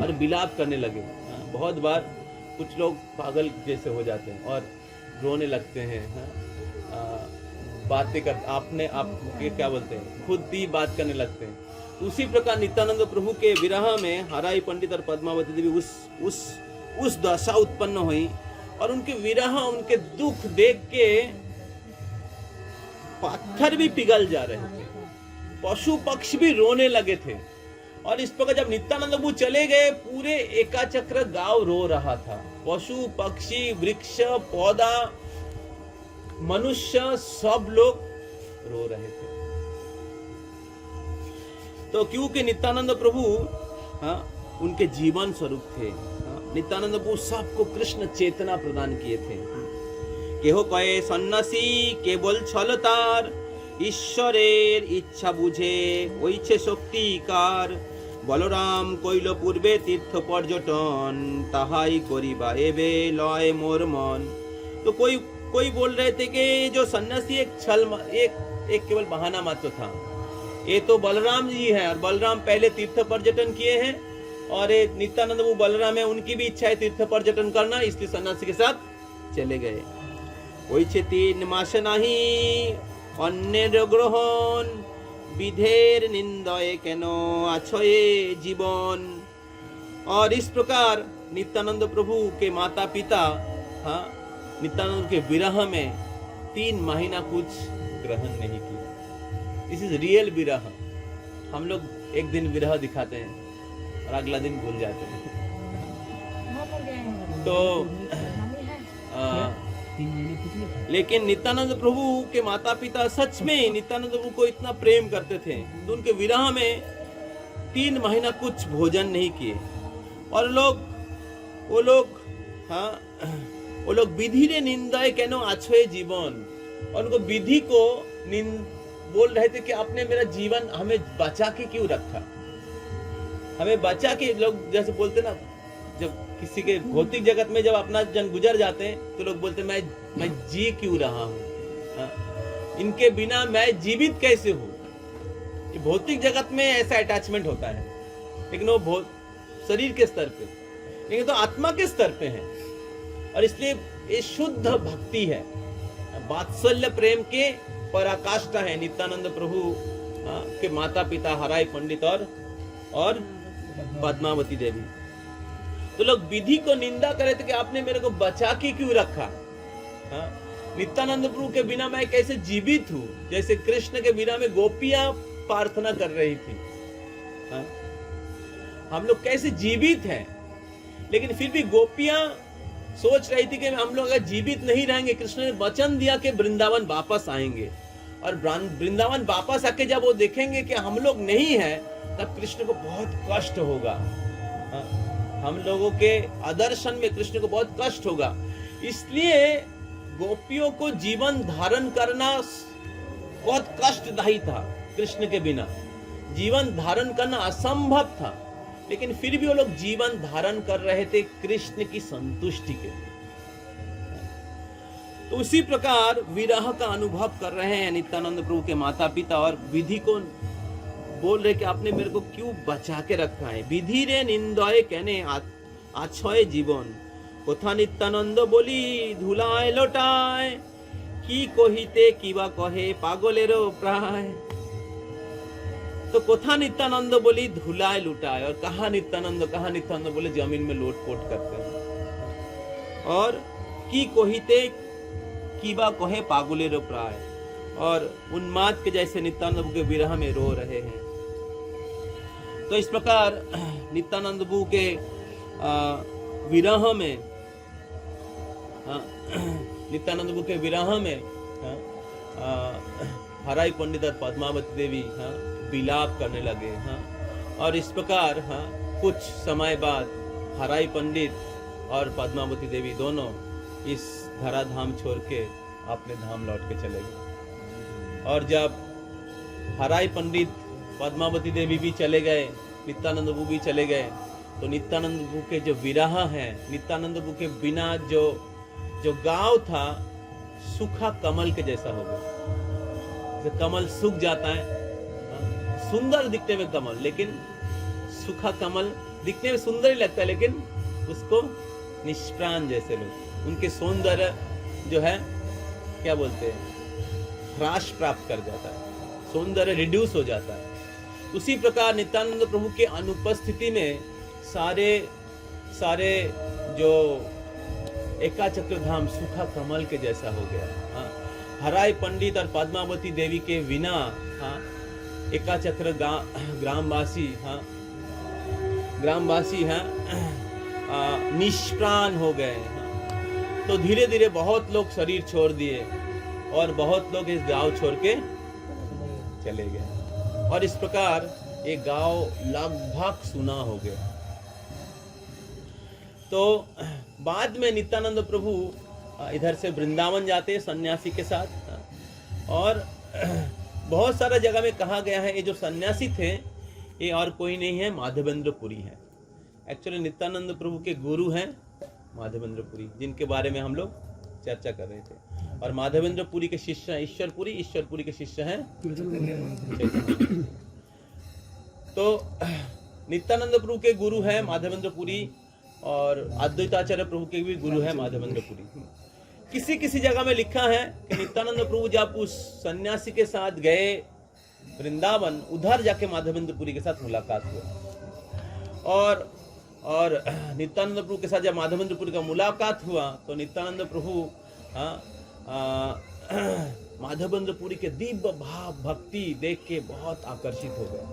और विलाप करने लगे। बहुत बार कुछ लोग पागल जैसे हो जाते हैं और रोने लगते हैं, बातें कर आप क्या बोलते हैं, खुद ही बात करने लगते हैं। उसी प्रकार नित्यानंद प्रभु के विरह में हराई पंडित और पद्मावती देवी उस दशा उत्पन्न हुई और उनके विरह, उनके दुख देख के पत्थर भी पिघल जा रहे थे, पशु पक्षी भी रोने लगे थे। और इस प्रकार जब नित्यानंद प्रभु चले गए, पूरे एकाचक्र गांव रो रहा था। पशु पक्षी, वृक्ष, पौधा, मनुष्य, सब लोग रो रहे थे। तो क्योंकि नित्यानंद प्रभु, हाँ, उनके जीवन स्वरूप थे। नित्यानंद प्रभु सबको कृष्ण चेतना प्रदान किए थे। केह कहे सन्यासी केवल छलतार, ईश्वरेर इच्छा बुझे ओइछे शक्तिकार, बलराम कइल पूर्वे तीर्थ पर्यटन, ताहाई करिबा एबे लय मोर मन। तो कोई बोल रहे थे कि जो सन्यासी एक केवल बहाना मात्र था। ये तो बलराम जी हैं और बलराम पहले तीर्थ पर्यटन किए हैं और नित्यानंद प्रभु बलराम है, उनकी भी इच्छा है तीर्थ पर्यटन करना, इसलिए सन्यासी के साथ चले गए। ওইছে 3 মাস নাহি অন্যের গ্রহণ, विधेर निंदय केन आछो ए जीवन। और इस प्रकार नित्यानंद प्रभु के माता पिता, हाँ, नित्यानंद के विरह में 3 महीना कुछ ग्रहण नहीं किया। दिस इज रियल विरह। हम लोग एक दिन विरह दिखाते हैं और अगला दिन भूल जाते हैं। तो लेकिन नित्यानंद प्रभु के माता पिता सच में नित्यानंद प्रभु को इतना प्रेम करते थे, तो उनके विरह में 3 महीना कुछ भोजन नहीं किए। और वो लोग विधि रे निंदाए केनो आछोए जीवन, और उनको विधि को बोल रहे थे कि आपने मेरा जीवन हमें बचा के क्यों रखा, हमें बचा के। लोग जैसे बोलते ना, जब किसी के भौतिक जगत में जब अपना जन गुजर जाते हैं तो लोग बोलते हैं मैं जी क्यों रहा हूँ, इनके बिना मैं जीवित कैसे हूँ। ये भौतिक जगत में ऐसा अटैचमेंट होता है, लेकिन वो शरीर के स्तर पे, लेकिन तो आत्मा के स्तर पे है। और इसलिए ये शुद्ध भक्ति है, वात्सल्य प्रेम के पराकाष्ठा है नित्यानंद प्रभु के माता पिता हराई पंडित और पद्मावती देवी। तो लोग विधि को निंदा करे थे कि आपने मेरे को बचा के क्यों रखा। नित्यानंद प्रभु के बिना मैं कैसे जीवित हूँ, जैसे कृष्ण के बिना में गोपियां प्रार्थना कर रही थी। हम लोग कैसे जीवित हैं, लेकिन फिर भी गोपियां सोच रही थी कि हम लोग अगर जीवित नहीं रहेंगे, कृष्ण ने वचन दिया कि वृंदावन वापस आएंगे, और वृंदावन वापस आके जब वो देखेंगे कि हम लोग नहीं हैं, तब कृष्ण को बहुत कष्ट होगा। हम लोगों के आदर्शन में कृष्ण को बहुत कष्ट होगा। इसलिए गोपियों को जीवन धारण करना बहुत कष्टदायी था। कृष्ण के बिना जीवन धारण करना असंभव था, लेकिन फिर भी वो लोग जीवन धारण कर रहे थे कृष्ण की संतुष्टि के लिए। तो उसी प्रकार विरह का अनुभव कर रहे हैं नित्यानंद प्रभु के माता पिता, और विधि को बोल रहे कि आपने मेरे को क्यों बचा के रखा है। विधि रे निंदय कहने आछय जीवन, कोथा नित्यानंद बोली धुलाय लोटाय, की कहिते किबा कहे पागलेरो प्राय। तो कोथा नित्यानंद बोली धुलाय लुटाए, और कहा नित्यानंद बोले जमीन में लोटपोट करते हैं। और की कहिते किबा कहे पागलेरो प्राय, और उन्माद के जैसे नित्यानंद के विरह में रो रहे हैं। तो इस प्रकार नित्यानंद प्रभु के विरह में नित्यानंद प्रभु के विरह में हराई पंडित और पद्मावती देवी विलाप करने लगे। और इस प्रकार कुछ समय बाद हराई पंडित और पद्मावती देवी दोनों इस धराधाम छोड़ के अपने धाम लौट के चले गए। और जब हराई पंडित पद्मावती देवी भी चले गए, नित्यानंद प्रभु भी चले गए, तो नित्यानंद प्रभु के जो विरह है, नित्यानंद प्रभु के बिना जो गांव था सूखा कमल के जैसा हो गया। जैसे कमल सूख जाता है, सुंदर दिखने में कमल, लेकिन सूखा कमल दिखने में सुंदर ही लगता है, लेकिन उसको निष्प्राण जैसे लोग, उनके सौंदर्य जो है क्या बोलते हैं, ह्रास प्राप्त कर जाता है, सौंदर्य रिड्यूस हो जाता है। उसी प्रकार नित्यानंद प्रभु के अनुपस्थिति में सारे जो एकाचक्र धाम सूखा कमल के जैसा हो गया। हराई पंडित और पद्मावती देवी के बिना एकाचक्र ग्रामवासी निष्प्राण हो गए। तो धीरे धीरे बहुत लोग शरीर छोड़ दिए और बहुत लोग इस गांव छोड़ के चले गए, और इस प्रकार ये गांव लगभग सुना हो गया। तो बाद में नित्यानंद प्रभु इधर से वृंदावन जाते हैं सन्यासी के साथ, और बहुत सारा जगह में कहा गया है ये जो सन्यासी थे ये और कोई नहीं है, माधवेंद्र पुरी है। एक्चुअली नित्यानंद प्रभु के गुरु हैं माधवेंद्र पुरी, जिनके बारे में हम लोग चर्चा कर रहे थे। और माधवेंद्र पुरी के शिष्य हैं ईश्वरपुरी के शिष्य हैं चैतन्य। तो नित्यानंद प्रभु के गुरु है माधवेंद्र पुरी, और अद्वैताचार्य प्रभु के भी गुरु है माधवेंद्र पुरी। किसी जगह में लिखा है कि नित्यानंद प्रभु जब उस सन्यासी के साथ गए वृंदावन, उधर जाके माधवेंद्र पुरी के साथ मुलाकात हुआ। और नित्यानंद प्रभु के साथ जब माधवेंद्र पुरी का मुलाकात हुआ तो नित्यानंद प्रभु माधवेंद्र पुरी के दिव्य भाव भक्ति देख के बहुत आकर्षित हो गए,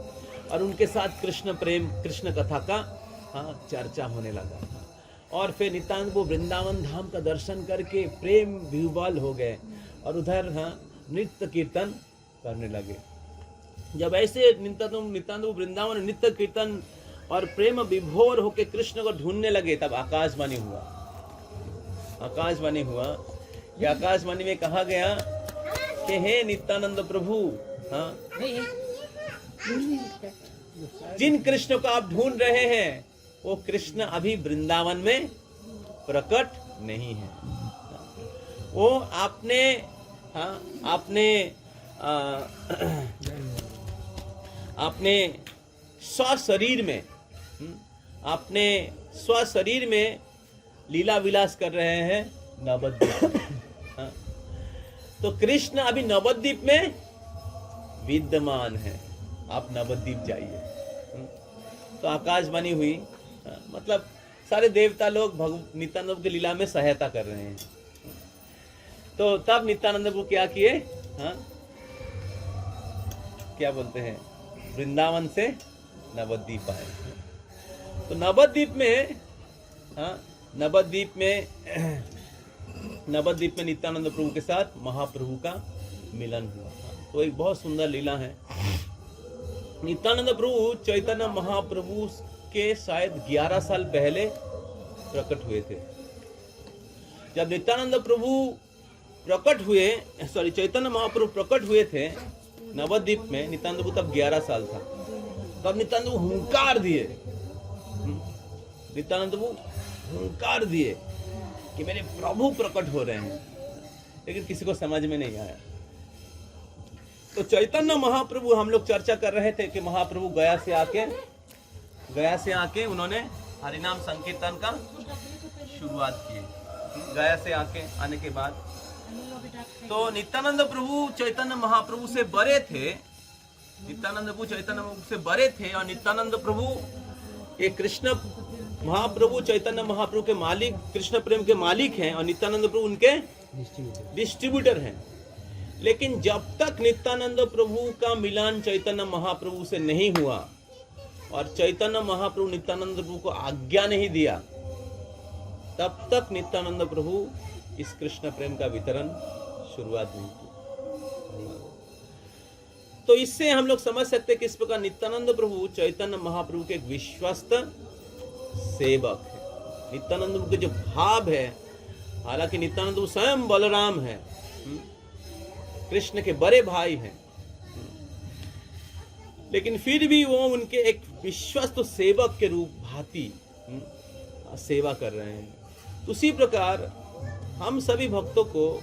और उनके साथ कृष्ण कथा का चर्चा होने लगा। और फिर नित्यानंद प्रभु वृंदावन धाम का दर्शन करके प्रेम विह्वल हो गए, और उधर नृत्य कीर्तन करने लगे। जब ऐसे नित्यानंद प्रभु वृंदावन नृत्य कीर्तन और प्रेम विभोर होके कृष्ण को ढूंढने लगे, तब आकाशवाणी हुआ कि आकाशवाणी में कहा गया कि हे नित्यानंद प्रभु, जिन कृष्ण को आप ढूंढ रहे हैं वो कृष्ण अभी वृंदावन में प्रकट नहीं है। वो आपने स्वशरीर में लीला विलास कर रहे हैं नवद्वीप। हाँ, तो कृष्ण अभी नवद्वीप में विद्यमान है। आप नवद्वीप जाइए। तो आकाशवाणी हुई, मतलब सारे देवता लोग नित्यानंद की लीला में सहायता कर रहे हैं। तो तब नित्यानंद को क्या किए, हाँ, क्या बोलते हैं, वृंदावन से नवद्वीप आए। तो नवद्वीप में नित्यानंद प्रभु के साथ महाप्रभु का मिलन हुआ। तो एक बहुत सुंदर लीला है। नित्यानंद प्रभु चैतन्य महाप्रभु के शायद 11 साल पहले प्रकट हुए थे। जब नित्यानंद प्रभु चैतन्य महाप्रभु प्रकट हुए थे नवद्वीप में, नित्यानंद प्रभु तब 11 साल था। तब नित्यानंद प्रभु हुंकार दिए कि मेरे प्रभु प्रकट हो रहे हैं, लेकिन किसी को समझ में नहीं आया। तो चैतन्य महाप्रभु, हम लोग चर्चा कर रहे थे कि महाप्रभु गया से आके उन्होंने हरिनाम संकीर्तन का शुरुआत की। गया से आने के बाद तो नित्यानंद प्रभु चैतन्य महाप्रभु से बड़े थे। और नित्यानंद प्रभु एक कृष्ण महाप्रभु चैतन्य महाप्रभु के मालिक, कृष्ण प्रेम के मालिक हैं, और नित्यानंद प्रभु उनके डिस्ट्रीब्यूटर हैं। लेकिन जब तक नित्यानंद प्रभु का मिलन चैतन्य महाप्रभु से नहीं हुआ और चैतन्य महाप्रभु नित्यानंद प्रभु को आज्ञा नहीं दिया, तब तक नित्यानंद प्रभु इस कृष्ण प्रेम का वितरण शुरुआत नहीं की। तो इससे हम लोग समझ सकते हैं कि इस प्रकार नित्यानंद प्रभु चैतन्य महाप्रभु के एक विश्वस्त सेवक है। नित्यानंद प्रभु के जो भाव है, हालांकि नित्यानंद प्रभु स्वयं बलराम है, कृष्ण के बड़े भाई हैं, लेकिन फिर भी वो उनके एक विश्वस्त सेवक के रूप भांति सेवा कर रहे हैं। उसी प्रकार हम सभी भक्तों को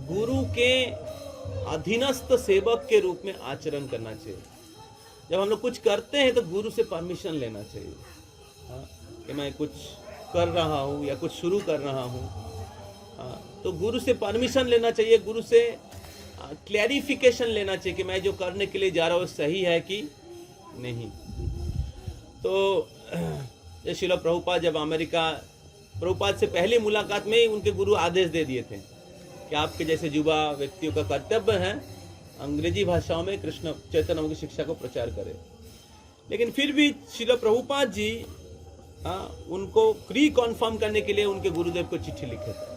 गुरु के अधीनस्थ सेवक के रूप में आचरण करना चाहिए। जब हम लोग कुछ करते हैं तो गुरु से परमिशन लेना चाहिए, हाँ, कि मैं कुछ कर रहा हूँ या कुछ शुरू कर रहा हूँ, हाँ, तो गुरु से परमिशन लेना चाहिए, गुरु से क्लैरिफिकेशन लेना चाहिए कि मैं जो करने के लिए जा रहा हूँ सही है कि नहीं। तो श्रील प्रभुपाद जब प्रभुपाद से पहली मुलाकात में ही उनके गुरु आदेश दे दिए थे कि आपके जैसे युवा व्यक्तियों का कर्तव्य है अंग्रेजी भाषाओं में कृष्ण चैतन्य की शिक्षा को प्रचार करें। लेकिन फिर भी श्रील प्रभुपाद जी उनको रिकॉन्फर्म करने के लिए उनके गुरुदेव को चिट्ठी लिखे थे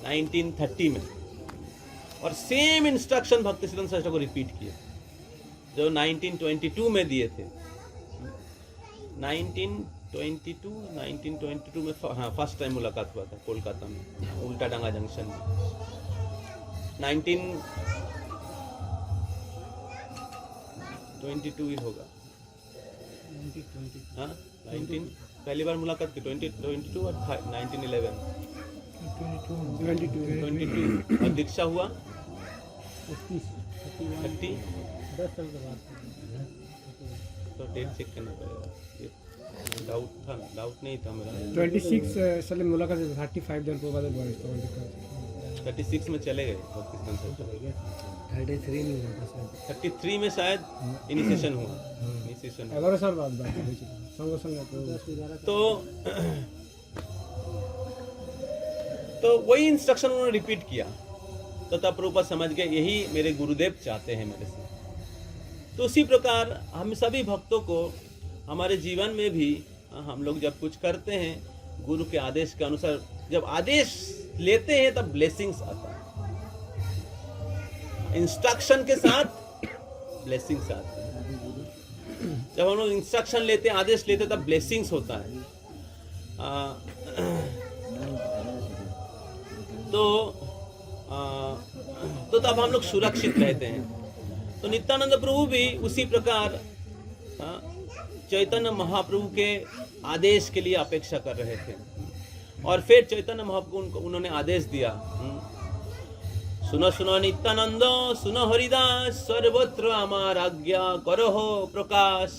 1930 में, और सेम इंस्ट्रक्शन भक्ति सिद्धांत सरस्वती को रिपीट किए जो 1922 में दिए थे। 1922 में फर्स्ट टाइम मुलाकात हुआ था कोलकाता में, उल्टा डांगा जंक्शन में। 1922 ही होगा, हाँ 19 पहली बार मुलाकात की 2022 और 1911 22 और दीक्षा हुआ 30 तो डेट चेक करना पड़ेगा, डाउट नहीं था मेरा। 26 साल मुलाकात 35 दिन के बाद 36 में चले गए, 33 में शायद इनिशिएशन हुआ। 11 साल बाद बात तो वही इंस्ट्रक्शन उन्होंने रिपीट किया। तो तब प्रभुपाद समझ गए यही मेरे गुरुदेव चाहते हैं मेरे से। तो उसी प्रकार हम सभी भक्तों को हमारे जीवन में भी हम लोग जब कुछ करते हैं गुरु के आदेश के अनुसार, जब आदेश लेते हैं तब ब्लेसिंग्स आता है, इंस्ट्रक्शन के साथ ब्लेसिंग्स आते हैं। जब हम लोग इंस्ट्रक्शन लेते हैं, आदेश लेते हैं, तब ब्लेसिंग्स होता है। तो तब हम लोग सुरक्षित रहते हैं। तो नित्यानंद प्रभु भी उसी प्रकार चैतन्य महाप्रभु के आदेश के लिए अपेक्षा कर रहे थे। और फिर चैतन्य महाप्रभु को उन्होंने आदेश दिया, सुनो सुनो नित्यानंद, सुनो हरिदास, सर्वत्र आमार आज्ञा करो हो प्रकाश,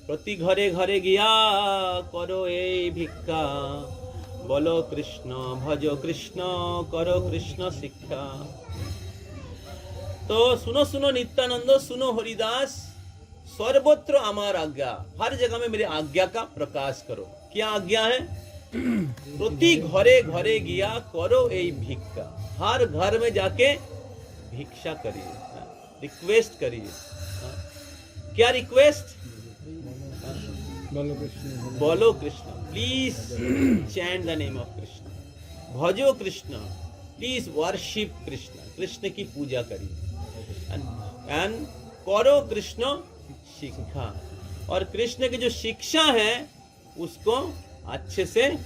प्रति घरे घरे गया करो ए भिक्षा, बोलो कृष्ण भजो कृष्ण करो कृष्ण शिक्षा। तो सुनो सुनो नित्यानंद, सुनो हरिदास, सर्वत्र आमार आज्ञा, हर जगह में मेरे आज्ञा का प्रकाश करो। क्या आज्ञा है? प्रति घरे घरे गया करो ए भिक्षा, हर घर में जाके भिक्षा करिए, रिक्वेस्ट करिए। क्या रिक्वेस्ट? बोलो Krishna, please chant the name of Krishna, भजो कृष्ण, प्लीज वर्शिप कृष्ण, कृष्ण की पूजा करिए, एंड करो कृष्ण शिक्षा, और कृष्ण की जो शिक्षा है उसको अच्छे से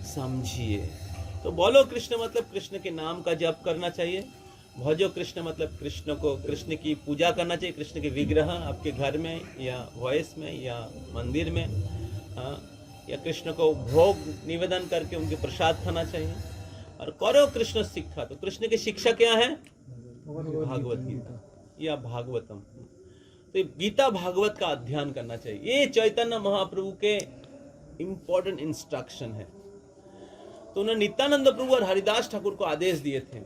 समझिए। तो बोलो कृष्ण मतलब कृष्ण के नाम का जप करना चाहिए, भजो कृष्ण मतलब कृष्ण को, कृष्ण की पूजा करना चाहिए, कृष्ण के विग्रह आपके घर में या वॉइस में या मंदिर में, या कृष्ण को भोग निवेदन करके उनके प्रसाद खाना चाहिए। और करो कृष्ण शिक्षा, तो कृष्ण की शिक्षा क्या है? भागवत गीता या भागवतम। तो गीता भागवत का अध्ययन करना चाहिए। ये चैतन्य महाप्रभु के इंपॉर्टेंट इंस्ट्रक्शन है। तो उन्होंने नित्यानंद प्रभु और हरिदास ठाकुर को आदेश दिए थे,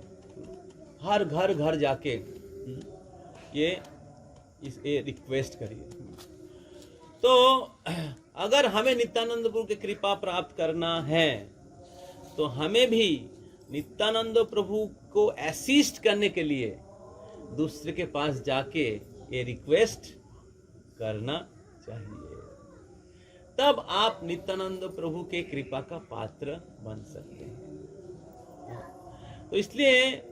हर घर घर जाके ये रिक्वेस्ट करिए। तो अगर हमें नित्यानंद प्रभु की कृपा प्राप्त करना है तो हमें भी नित्यानंद प्रभु को असिस्ट करने के लिए दूसरे के पास जाके ये रिक्वेस्ट करना चाहिए, तब आप नित्यानंद प्रभु के कृपा का पात्र बन सकते हैं। तो इसलिए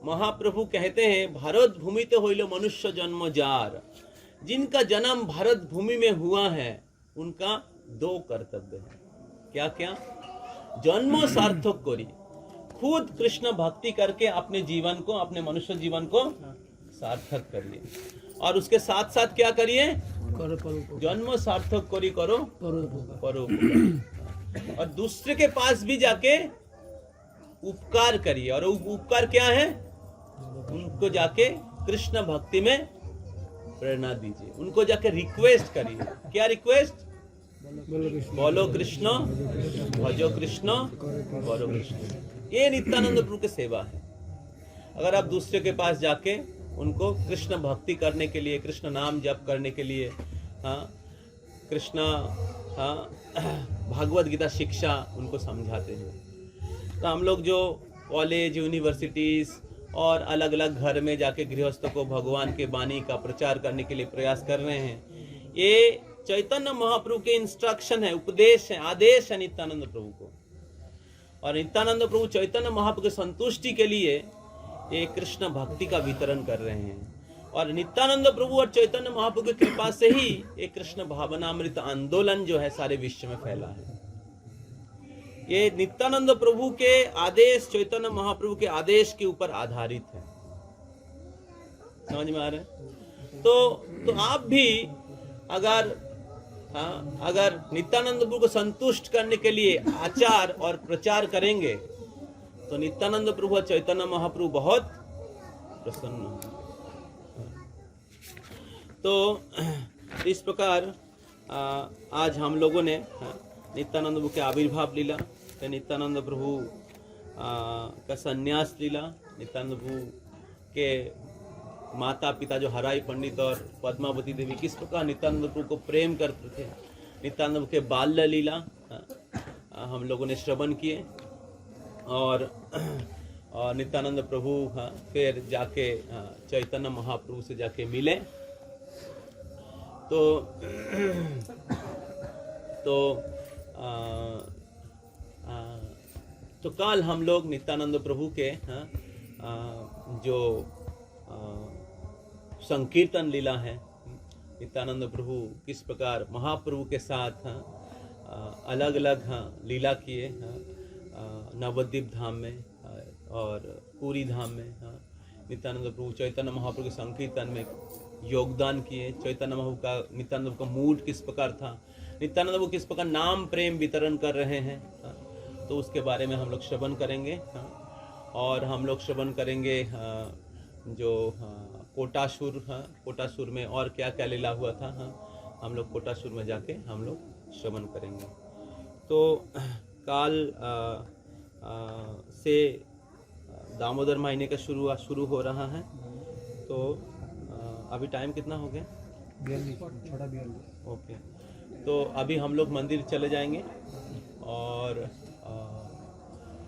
महाप्रभु कहते हैं, भारत भूमि तो होइलो मनुष्य जन्म जार, जिनका जन्म भारत भूमि में हुआ है उनका दो कर्तव्य है। क्या क्या? जन्म सार्थक करी, खुद कृष्ण भक्ति करके अपने जीवन को, अपने मनुष्य जीवन को सार्थक करिए, और उसके साथ साथ क्या करिए? जन्म सार्थक करी करो परोपकार, और दूसरे के पास भी जाके उपकार करिए। और उपकार क्या है? उनको जाके कृष्ण भक्ति में प्रेरणा दीजिए, उनको जाके रिक्वेस्ट करिए। क्या रिक्वेस्ट? बोलो कृष्ण भजो कृष्ण करो कृष्ण। ये नित्यानंद प्रभु की सेवा है। अगर आप दूसरे के पास जाके उनको कृष्ण भक्ति करने के लिए, कृष्ण नाम जप करने के लिए, कृष्ण भागवत गीता शिक्षा उनको समझाते हैं, तो हम लोग जो कॉलेज, यूनिवर्सिटीज और अलग अलग घर में जाके गृहस्थों को भगवान के वाणी का प्रचार करने के लिए प्रयास कर रहे हैं, ये चैतन्य महाप्रभु के इंस्ट्रक्शन है, उपदेश है, आदेश है नित्यानंद प्रभु को। और नित्यानंद प्रभु चैतन्य महाप्रभु की संतुष्टि के लिए ये कृष्ण भक्ति का वितरण कर रहे हैं। और नित्यानंद प्रभु और चैतन्य महाप्रभु की कृपा से ही ये कृष्ण भावनामृत आंदोलन जो है सारे विश्व में फैला है। ये नित्यानंद प्रभु के आदेश, चैतन्य महाप्रभु के आदेश के ऊपर आधारित है। समझ में आ रहा है? तो आप भी अगर नित्यानंद प्रभु को संतुष्ट करने के लिए आचार और प्रचार करेंगे तो नित्यानंद प्रभु और चैतन्य महाप्रभु बहुत प्रसन्न होंगे। तो इस प्रकार आज हम लोगों ने नित्यानंद प्रभु के आविर्भाव लीला, नित्यानंद प्रभु का संन्यास लीला, नित्यानंद प्रभु के माता पिता जो हराई पंडित और पद्मावती देवी किस प्रकार नित्यानंद प्रभु को प्रेम करते थे, नित्यानंद प्रभु के बाल्य लीला हम लोगों ने श्रवण किए। और नित्यानंद प्रभु फिर जाके चैतन्य महाप्रभु से जाके मिले। तो कल हम लोग नित्यानंद प्रभु के जो संकीर्तन लीला है, नित्यानंद प्रभु किस प्रकार महाप्रभु के साथ अलग अलग लीला किए, नवद्वीप धाम में और पूरी धाम में, नित्यानंद प्रभु चैतन्य महाप्रभु के संकीर्तन में योगदान किए, चैतन्य महाप्रभु का, नित्यानंद प्रभु का मूड किस प्रकार था, नित्यानंद प्रभु किस प्रकार नाम प्रेम वितरण कर रहे हैं, तो उसके बारे में हम लोग श्रवण करेंगे। और हम लोग श्रवण करेंगे जो कोटासुर, कोटासुर में और क्या क्या लीला हुआ था, हम लोग कोटासुर में जाके हम लोग श्रवण करेंगे। तो काल से दामोदर महीने का शुरू हो रहा है। तो अभी टाइम कितना हो गया? 42। ओके, तो अभी हम लोग मंदिर चले जाएंगे और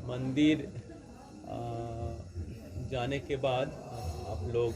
मंदिर जाने के बाद आप लोग